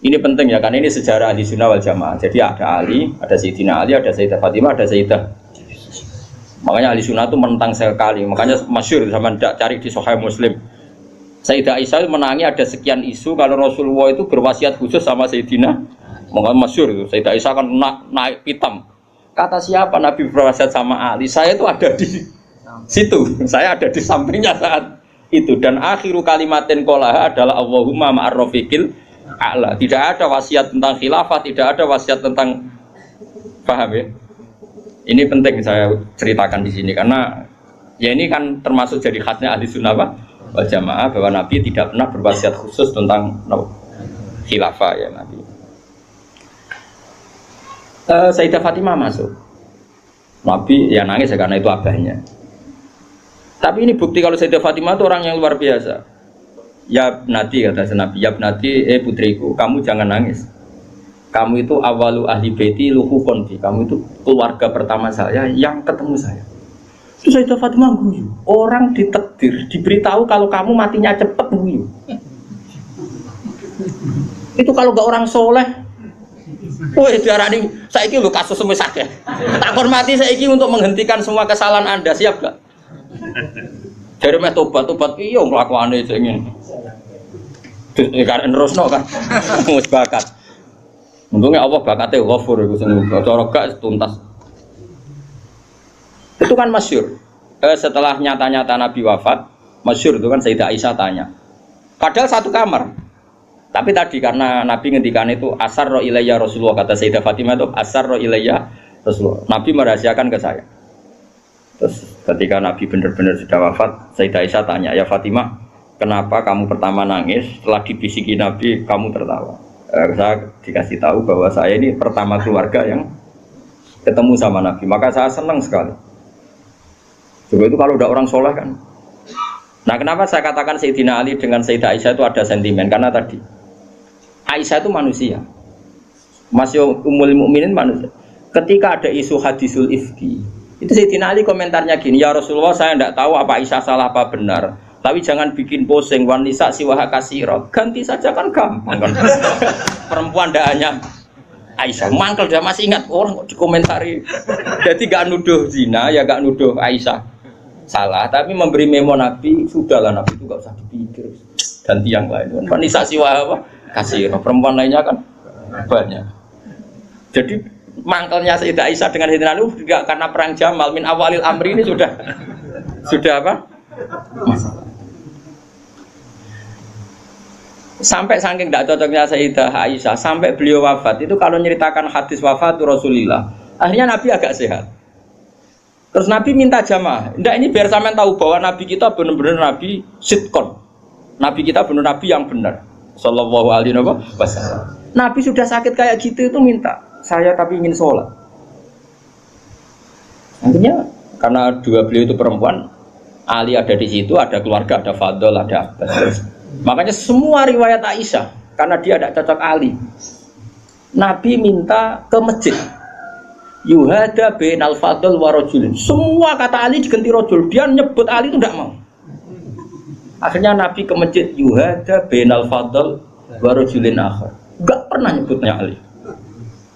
Ini penting ya, karena ini sejarah Ahli Sunnah wal Jamaah. Jadi ada Ali, ada Sayyidina Ali, ada Sayyidah Fatimah, ada Sayyidah. Makanya Ahli Sunnah itu menentang sekali. Makanya masyhur sama cari di Sahih Muslim. Sayyidah Aisyah menangi ada sekian isu kalau Rasulullah itu berwasiat khusus sama Sayyidina. Makanya masyhur itu. Sayyidah Aisyah kan naik pitam. Kata siapa Nabi berwasiat sama Ali? Saya itu ada di situ. Saya ada di sampingnya saat itu. Dan akhiru kalimatin qolaha adalah Allahumma ma'ar rafiqil a'la. Tidak ada wasiat tentang khilafah, tidak ada wasiat tentang, paham ya? Ini penting saya ceritakan di sini karena ya ini kan termasuk jadi khasnya Ahli Sunnah wal Jamaah, bahwa Nabi tidak pernah berwasiat khusus tentang khilafah ya Nabi. Sayyidah Fatimah masuk. Nabi ya nangis ya karena itu abahnya. Tapi ini bukti kalau Sayyidah Fatimah itu orang yang luar biasa. Ya Nabi, kata Nabi, ya Nabi, putriku, kamu jangan nangis. Kamu itu awalu ahli baiti luhukon bi. Kamu itu keluarga pertama saya yang ketemu saya. Itu Sayyidah Fatimah guyu. Orang ditakdir, diberitahu kalau kamu matinya cepat guyu. Itu kalau gak orang soleh. Woi, diarani saiki lho kasus semua sakit. Tak hormati saiki untuk menghentikan semua kesalahan Anda, siap gak? Dari meh tobat iya nglakuane sing ngene. Karena nerusno kan. Wis bakat. Untungnya Allah bakatnya ghafur iku sing cara gak tuntas. Itu kan masyhur. Setelah nyata-nyata Nabi wafat, masyhur itu kan Sayyidah Aisyah tanya. Padahal satu kamar. Tapi tadi karena Nabi ngendikan itu asarra ilayya Rasulullah, kata Sayyidah Fatimah itu asarra ilayya Rasulullah. Nabi merahasiakan ke saya. Terus ketika Nabi benar-benar sudah wafat, Sayyidah Aisyah tanya, ya Fatimah, kenapa kamu pertama nangis? Setelah dibisiki Nabi, kamu tertawa. Saya dikasih tahu bahwa saya ini pertama keluarga yang ketemu sama Nabi. Maka saya senang sekali. Coba itu kalau udah orang soleh kan. Nah kenapa saya katakan Sayyidina Ali dengan Sayyidah Aisyah itu ada sentimen? Karena tadi Aisyah itu manusia, masih Ummul Mukminin manusia. Ketika ada isu hadisul ifki, itu Sayyidina Ali komentarnya gini, ya Rasulullah saya tidak tahu apa Aisyah salah apa benar, tapi jangan bikin posing wanita siwaha kasiro, ganti saja kan gampang kan. Perempuan tidak hanya Aisyah, mangkel dia masih ingat orang kok dikomentari. Jadi gak nuduh zina ya gak nuduh Aisyah salah, tapi memberi memo Nabi, sudahlah Nabi itu gak usah dipikir, ganti yang lain. Wanita siwaha apa? Kasih perempuan lainnya kan banyak. Jadi mangkelnya Sayyidah Aisyah dengan Sayyidina Ali juga karena perang Jamal min awalil amri ini sudah apa? Masalah. Sampai saking tidak cocoknya Sayyidah Aisyah sampai beliau wafat itu kalau nyeritakan hadis wafat Rasulullah, akhirnya Nabi agak sehat. Terus Nabi minta jamaah. Ndak ini biar sampean tahu bahwa Nabi kita benar-benar Nabi sitkon. Nabi kita benar Nabi yang benar. Sallallahu alaihi wasallam. Nabi sudah sakit kayak gitu itu minta, saya tapi ingin sholat. Akhirnya karena dua beliau itu perempuan, Ali ada di situ, ada keluarga, ada Fadl, ada Abbas. Makanya semua riwayat Aisyah, karena dia tidak cocok Ali. Nabi minta ke masjid. Yuhada bin al-Fadl wa rajulin. Semua kata Ali diganti rajul. Dia nyebut Ali itu tidak mau. Akhirnya Nabi ke masjid. Yuhada bin al-Fadl wa rajulin akhar. Enggak pernah nyebutnya Ali.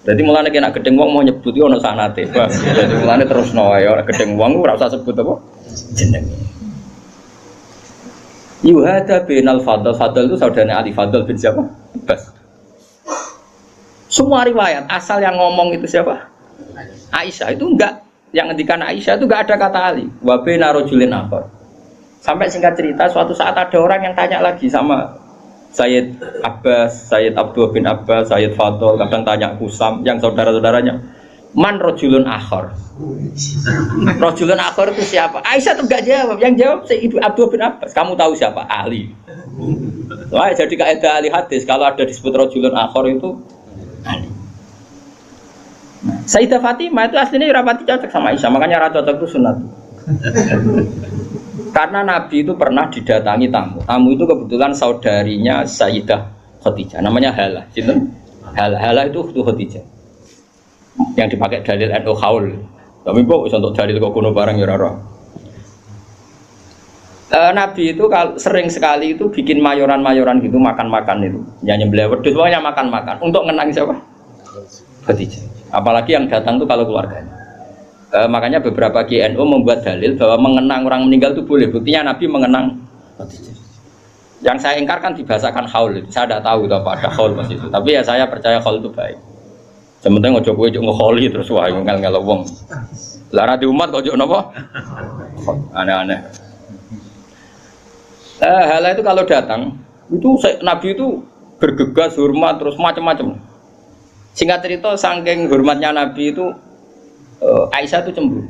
Jadi mulane kena gedeng wong mau nyebut yo ono sanate. Jadi mulane terus wae ora gedeng wong ora usah sebut apa jenenge. Yuhada bin al-Fadl. Fadl itu saudaranya Ali. Fadl bin siapa? Abbas. Semua riwayat asal yang ngomong itu siapa? Aisyah. Itu enggak, yang ngendikan Aisyah itu enggak ada kata Ali. Wa bina rajulin akhar. Sampai singkat cerita suatu saat ada orang yang tanya lagi sama Sayyid Abbas, Sayyid Abdul bin Abbas, Sayyid Fadl, kadang tanya Husam yang saudara-saudaranya. Man rajulun akhar. Rajulun akhar itu siapa? Aisyah tuh enggak jawab. Yang jawab Sayyid Abdul bin Abbas. Kamu tahu siapa? Ali. Wah, jadi kaidah ahli hadis kalau ada disebut rajulun akhar itu Ali. Nah, Sayyidah Fatimah itu aslinya rapati cocok sama Aisyah, makanya rata cocok itu sunat. Karena Nabi itu pernah didatangi tamu. Tamu itu kebetulan saudarinya Sayyidah Khadijah, namanya Halah. Halah itu Khadijah. Yang dipakai dalil NU Haul. Tapi kok untuk dalil kok kuno barang ya ora. Nabi itu sering sekali itu bikin mayoran-mayoran gitu, makan-makan itu. Yang nyembelih wedhus pokoknya makan-makan untuk ngenang siapa? Khadijah. Apalagi yang datang itu kalau keluarganya. Makanya beberapa GNU membuat dalil bahwa mengenang orang meninggal itu boleh. Buktinya Nabi mengenang Khadijah. Yang saya ingkarkan dibahasakan haul itu. Saya tidak tahu itu apa ada haul pas itu. Tapi ya saya percaya haul itu baik. Sementing ojo kowe ojo ngeholi terus wah ngel-ngel wong. Lah di umat kok ojo napa? Aneh-aneh. Halah itu kalau datang itu Nabi itu bergegas hormat terus macam-macam. Singkat cerita saking hormatnya Nabi itu Aisyah itu cemburu.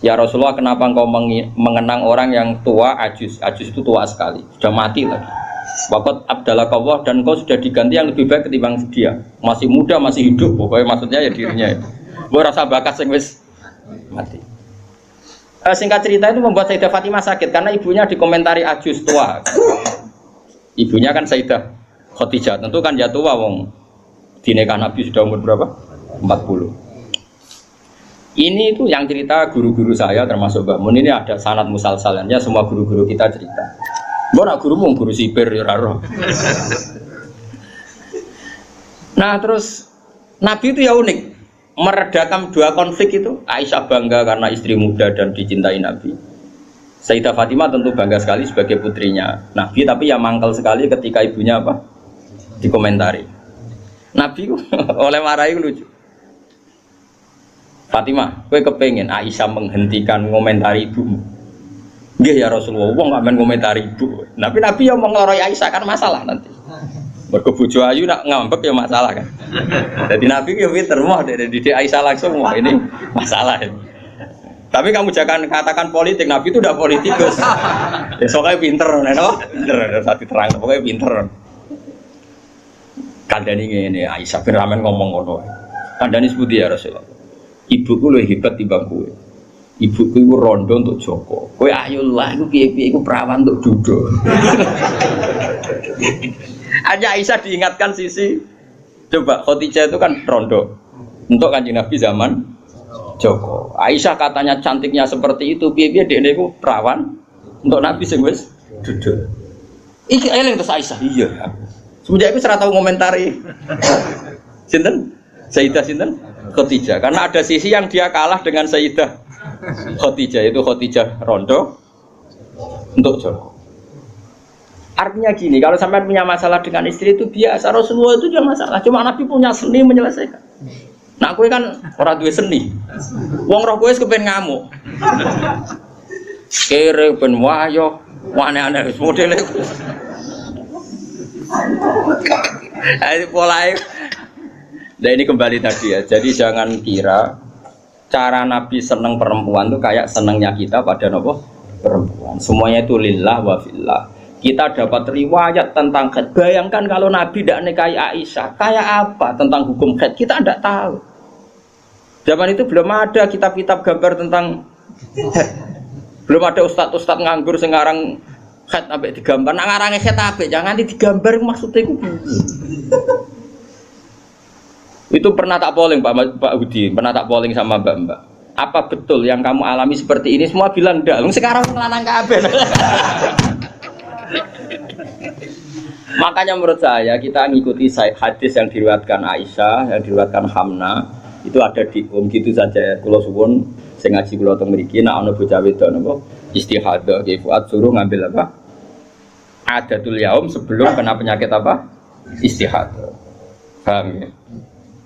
Ya Rasulullah, kenapa engkau mengenang orang yang tua ajus? Ajus itu tua sekali, sudah mati lagi. Waqat abdalakallah, dan engkau sudah diganti yang lebih baik ketimbang dia. Masih muda, masih hidup, pokoknya maksudnya ya dirinya itu. Gue rasa bakat sing wis mati. Singkat cerita itu membuat Sayyidah Fatimah sakit karena ibunya dikomentari ajus tua. Ibunya kan Sayyidah Khadijah, tentu kan ya tua wong. Di nikah Nabi sudah umur berapa? 40. Ini itu yang cerita guru-guru saya termasuk Mbak Mun, ini ada sanad musalsalannya, semua guru-guru kita cerita. Mbak nak gurumu guru sipir ya raro. Nah terus Nabi itu ya unik, meredakan dua konflik itu. Aisyah bangga karena istri muda dan dicintai Nabi. Sayyidah Fatimah tentu bangga sekali sebagai putrinya Nabi, tapi ya mangkal sekali ketika ibunya apa? Dikomentari. Nabi oleh marahi lucu. Fatimah, kowe kepengen Aisyah menghentikan ngomentari ibumu? Nggih ya Rasulullah, wong gak men ngomentari ibu. Tapi Nabi yang mengloroi Aisyah kan masalah nanti. Mergo bojo ayu nak ngambek ya masalah kan. Jadi Nabi yo pinter moh dari didik Aisyah langsung wah ini masalah ini. Tapi kamu jangan katakan politik, Nabi itu udah politikus. Besoknya pinter, neno, pinter, saat terang, pokoknya pinter. Kandani ngene Aisyah bin Ramen ngomong ngono. Kandani sebuti ya Rasulullah. Ibuku luwih hebat timbang kowe. Ibuku iku rondo untuk Joko. Kowe ayolah iku piye-piye iku perawan untuk Dudo. Hanya Aisyah diingatkan sisi coba Khadijah itu kan rondo untuk Kanjeng Nabi zaman Joko. Aisyah katanya cantiknya seperti itu, piye-piye dekne iku perawan untuk Nabi sing wis Dudo. Iki eling terus Aisyah. Iya. Semenjak itu serah tahu ngomentari sinten? Sayyidah sinten? Khadijah. Karena ada sisi yang dia kalah dengan Sayyidah Khadijah, itu Khadijah rondo untuk Joko. Artinya gini, kalau sampai punya masalah dengan istri itu biasa, Rasulullah itu juga masalah. Cuma Nabi punya seni menyelesaikan. Nah, kowe kan orang duwe seni. Wong roh kowe kepen ngamuk. Kere ben wayo, aneh-aneh modele. Ini polanya. Nah ini kembali tadi ya. Jadi jangan kira cara Nabi seneng perempuan tuh kayak senengnya kita pada nopo perempuan. Semuanya itu lillah wa fillah. Kita dapat riwayat tentang haid. Bayangkan kalau Nabi tidak nikahi Aisyah, kayak apa tentang hukum haid? Kita tidak tahu. Zaman itu belum ada kitab-kitab gambar tentang haid. Belum ada ustadz-ustadz nganggur sekarang haid sampai digambar. Nak ngarangnya haid apa? Jangan digambar maksudnya itu. Itu pernah tak polling Pak Hudi, pernah tak polling sama Mbak. Apa betul yang kamu alami seperti ini? Semua bilang enggak. Sekarang lanang kabeh. Makanya menurut saya kita ngikuti hadis yang diriwayatkan Aisyah, yang diriwayatkan Hamna, itu ada di gitu saja. Kula suwun sing ngaji kula teng mriki nek ana bocah wedok napa istihadah ki Fuad suruh ngambil apa? Adatul yaum sebelum kena penyakit apa? Istihadah. Paham ya?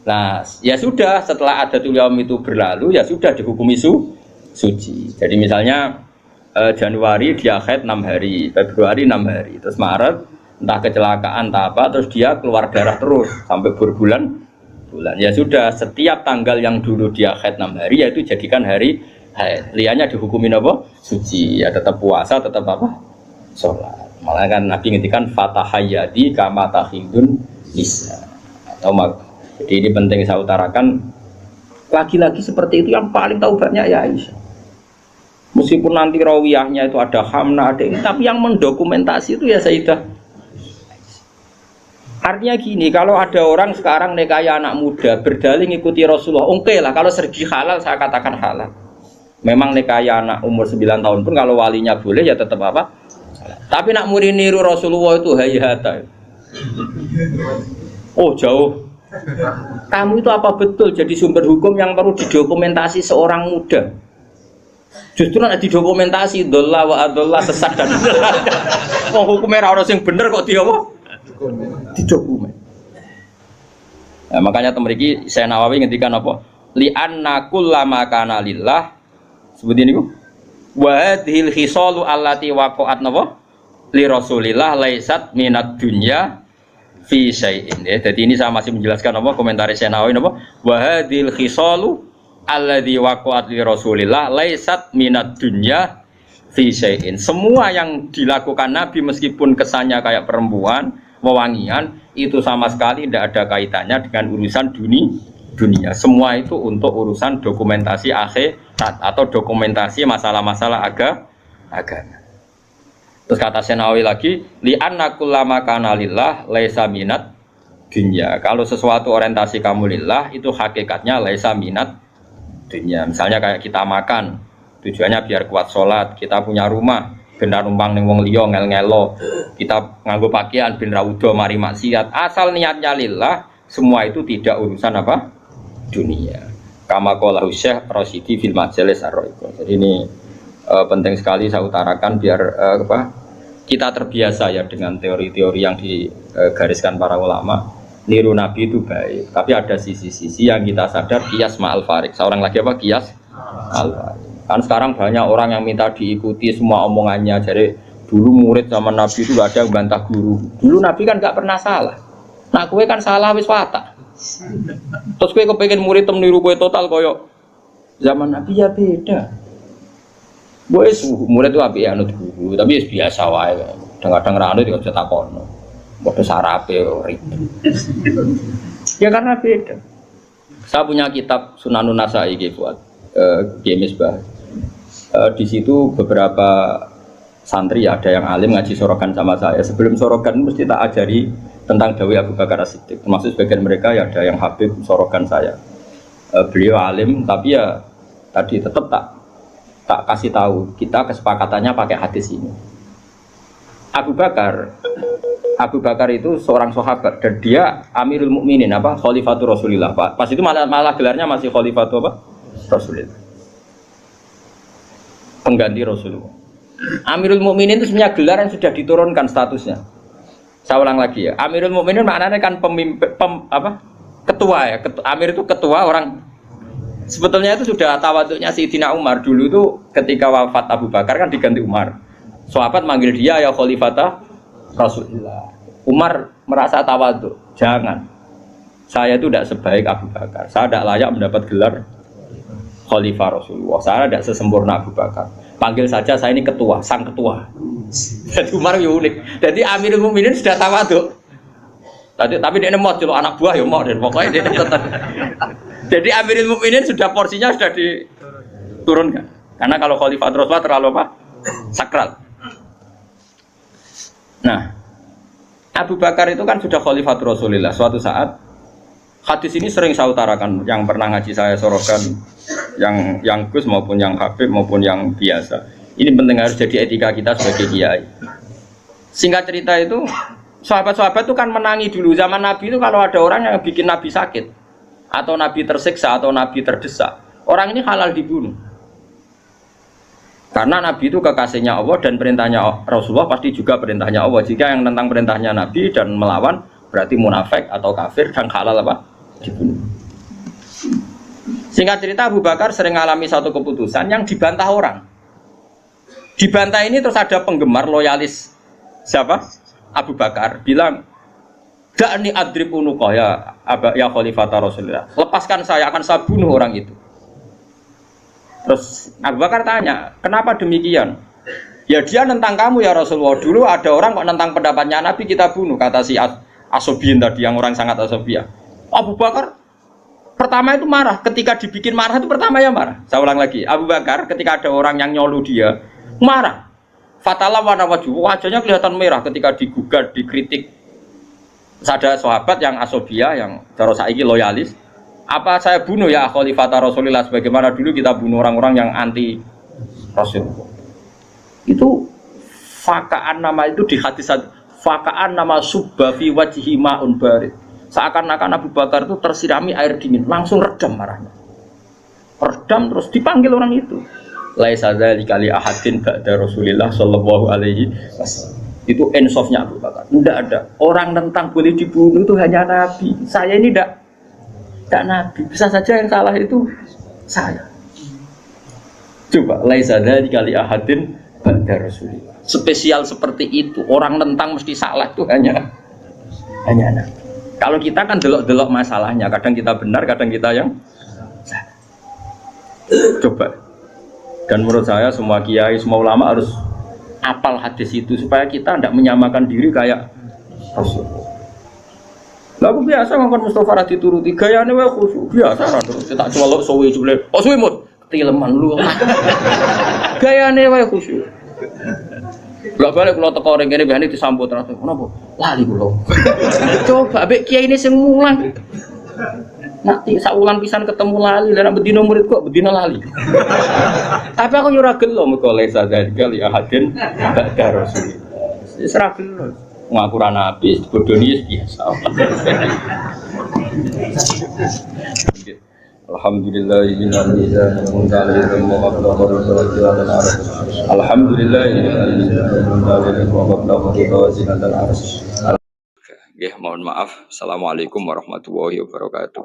Nah, ya sudah setelah adatul yaum itu berlalu ya sudah dihukumi suci. Jadi misalnya Januari dia haid 6 hari, Februari 6 hari, terus Maret entah kecelakaan entah apa, terus dia keluar darah terus sampai berbulan-bulan. Ya sudah, setiap tanggal yang dulu dia haid 6 hari yaitu jadikan hari haid. Liannya dihukumin apa? Suci. Ya tetap puasa, tetap apa? Sholat. Malah kan Nabi ngintikan fatahayyadi kama tahidun nisa. Jadi ini penting saya utarakan, lagi-lagi seperti itu yang paling tahu banyak ya Aisyah. Meskipun nanti rawiyahnya itu ada Hamna, ada ini, tapi yang mendokumentasi itu ya Sayyidah. Artinya gini, kalau ada orang sekarang nikahi anak muda berdalih ngikuti Rasulullah, oke lah, kalau segi halal saya katakan halal. Memang nikahi anak umur 9 tahun pun kalau walinya boleh ya tetap apa? Tapi nak murid niru Rasulullah itu hayata. Oh jauh. Kamu itu apa betul jadi sumber hukum yang perlu didokumentasi seorang muda? Justru nanti didokumentasi dolla wa adolla sesat dan mau hukumnya orang yang bener kok dia apa? Didokumen. Nah, makanya temeriki saya Nawawi ngendikan apa? Li anna kullama kana lillah seperti ini kok. Wa hadhil khisalu allati waqa'at napa? Li Rasulillah laisat minad dunya fi syai'in. Ya, jadi ini saya masih menjelaskan apa komentar saya Nawawi apa? Wa hadhil khisalu alladzi waqa'at li Rasulillah laisat minad dunya fi syai'in. Semua yang dilakukan Nabi meskipun kesannya kayak perempuan, wewangian, itu sama sekali tidak ada kaitannya dengan urusan dunia. Semua itu untuk urusan dokumentasi akhirat atau dokumentasi masalah-masalah agama. Terus kata Senawi lagi, li anna kullama kana lillah laisa minat dunya. Kalau sesuatu orientasi kamu lillah itu hakikatnya laisa minat dunia. Misalnya kayak kita makan, tujuannya biar kuat sholat. Kita punya rumah, benar numpang ning wong liya ngel-ngelo. Kita nganggo pakaian ben ra udo mari maksiat. Asal niatnya lillah, semua itu tidak urusan apa? Dunia. Kama qala Syekh Rasyidi fil Majalis Ar-Ra'iqah. Jadi ini penting sekali saya utarakan biar kita terbiasa ya dengan teori-teori yang digariskan para ulama. Niru Nabi itu baik, tapi ada sisi-sisi yang kita sadar qiyas ma'al farik. Seorang lagi apa qiyas ma'al farik. Kan sekarang banyak orang yang minta diikuti semua omongannya. Jadi dulu murid zaman Nabi itu gak ada yang bantah guru. Dulu Nabi kan gak pernah salah. Nah kowe kan salah wis watak. Terus kowe kepengin murid tem niru kowe total koyo zaman Nabi ya beda. Wes murid itu apik anut guru, tapi biasa wae. Kadang-kadang ra anut yo takono. Bodoh sarape ribet. Ya karena beda. Saya punya kitab Sunanun Nasa'i buat Misbah. Di situ beberapa santri ada yang alim ngaji sorokan sama saya. Sebelum sorokan mesti tak ajari tentang Dawi Abu Bakar As-Siddiq. Termasuk sebagian mereka ya ada yang habib sorokan saya. Beliau alim tapi ya tadi tetap tak kasih tahu. Kita kesepakatannya pakai hadis ini. Abu Bakar itu seorang sahabat dan dia Amirul Mukminin Khalifatul Rasulillah. Pas itu malah gelarnya masih Khalifatul Rasulillah. Pengganti Rasulullah. Amirul Mukminin itu sebenarnya gelar yang sudah diturunkan statusnya. Saya ulang lagi ya. Amirul Mukminin maknanya kan pemimpin ketua ya. Amir itu ketua orang. Sebetulnya itu sudah tawaduknya Sayyidina Umar dulu itu ketika wafat Abu Bakar kan diganti Umar. Sahabat manggil dia ya Khalifata Rasulullah. Umar merasa tawaduk. Jangan. Saya itu tidak sebaik Abu Bakar. Saya tidak layak mendapat gelar Khalifah Rasulullah. Saya tidak sesempurna Abu Bakar. Panggil saja saya ini ketua, sang ketua. Jadi Umar ya unik. Jadi Amirul Mukminin sudah tawadhu. Tapi dia mau celuk anak buah ya mau, dan pokoknya dia tetap. Jadi Amirul Mukminin sudah porsinya sudah diturunkan. Karena kalau Khalifah Rasulullah terlalu apa? Sakral. Nah, Abu Bakar itu kan sudah Khalifah Rasulullah. Suatu saat hadis ini sering saya utarakan, yang pernah ngaji saya sorokan, yang Gus maupun yang Habib maupun yang biasa. Ini penting harus jadi etika kita sebagai kiai. Singkat cerita itu, sahabat-sahabat itu kan menangi dulu zaman Nabi itu kalau ada orang yang bikin Nabi sakit atau Nabi tersiksa atau Nabi terdesak, orang ini halal dibunuh. Karena Nabi itu kekasihnya Allah dan perintahnya Rasulullah pasti juga perintahnya Allah. Jika yang tentang perintahnya Nabi dan melawan berarti munafik atau kafir dan halal apa? Dibunuh. Singkat cerita Abu Bakar sering mengalami satu keputusan yang dibantah orang. Dibantah ini terus ada penggemar loyalis siapa? Abu Bakar bilang, "Da'ni adrib unuqah ya Khalifah Rasulullah. Lepaskan saya, akan saya bunuh orang itu." Terus Abu Bakar tanya, "Kenapa demikian?" "Ya dia nentang kamu ya Rasulullah. Dulu ada orang kok nentang pendapatnya Nabi kita bunuh," kata si Asobiyin tadi yang orang sangat asobiyah. Abu Bakar pertama itu marah, ketika dibikin marah itu pertama ya marah. Saya ulang lagi, Abu Bakar ketika ada orang yang nyolu dia marah. Fatalah warna wajahnya kelihatan merah ketika digugat, dikritik. Ada sahabat yang asobiyah, yang cara saiki loyalis. Apa saya bunuh ya Khalifah Rasulullah sebagaimana dulu kita bunuh orang-orang yang anti Rasul. Itu fakaan nama itu di hadis fakaan nama subba fi wajhi ma'un barid. Seakan-akan Abu Bakar itu tersirami air dingin, langsung redam marahnya. Redam terus dipanggil orang itu. Laisa dzalika li ahadin ba'da Rasulillah sallallahu alaihi wasallam. Itu ensofnya Abu Bakar. Tidak ada orang tentang boleh dibunuh itu hanya Nabi. Saya ini tidak Nabi. Bisa saja yang salah itu saya. Coba laisa dzalika li ahadin ba'da Rasulillah. Spesial seperti itu. Orang tentang mesti salah itu hanya Nabi. Kalau kita kan delok-delok masalahnya, kadang kita benar, kadang kita yang salah. Coba. Dan menurut saya semua kiai, semua ulama harus apal hadis itu supaya kita tidak menyamakan diri kayak Rasulullah. Lalu biasa ngomong Mustafa Radhi turuti gayane wae khusyuk biasa terus tak colok suwe jule. Oh suwe mut, tileman lu. Gayane wae khusyuk. Lah balik kula teko ring kene biasane disambut terus. Kenapa? Lali kula. Coba mbek kiai ini sing mulang. Nanti saulan pisan ketemu lali, lan bedino murid kok bedino lali. Tapi aku yo ora gelo meko lesa dzalika li ahadin ba'da Rasul. Wis ora gelo. Ngaku ra nabi bodoni biasa. Alhamdulillah inna lillahi wa inna ilaihi raji'un. Alhamdulillah inna lillahi wa inna ilaihi raji'un. Mohon maaf. Assalamualaikum warahmatullahi wabarakatuh.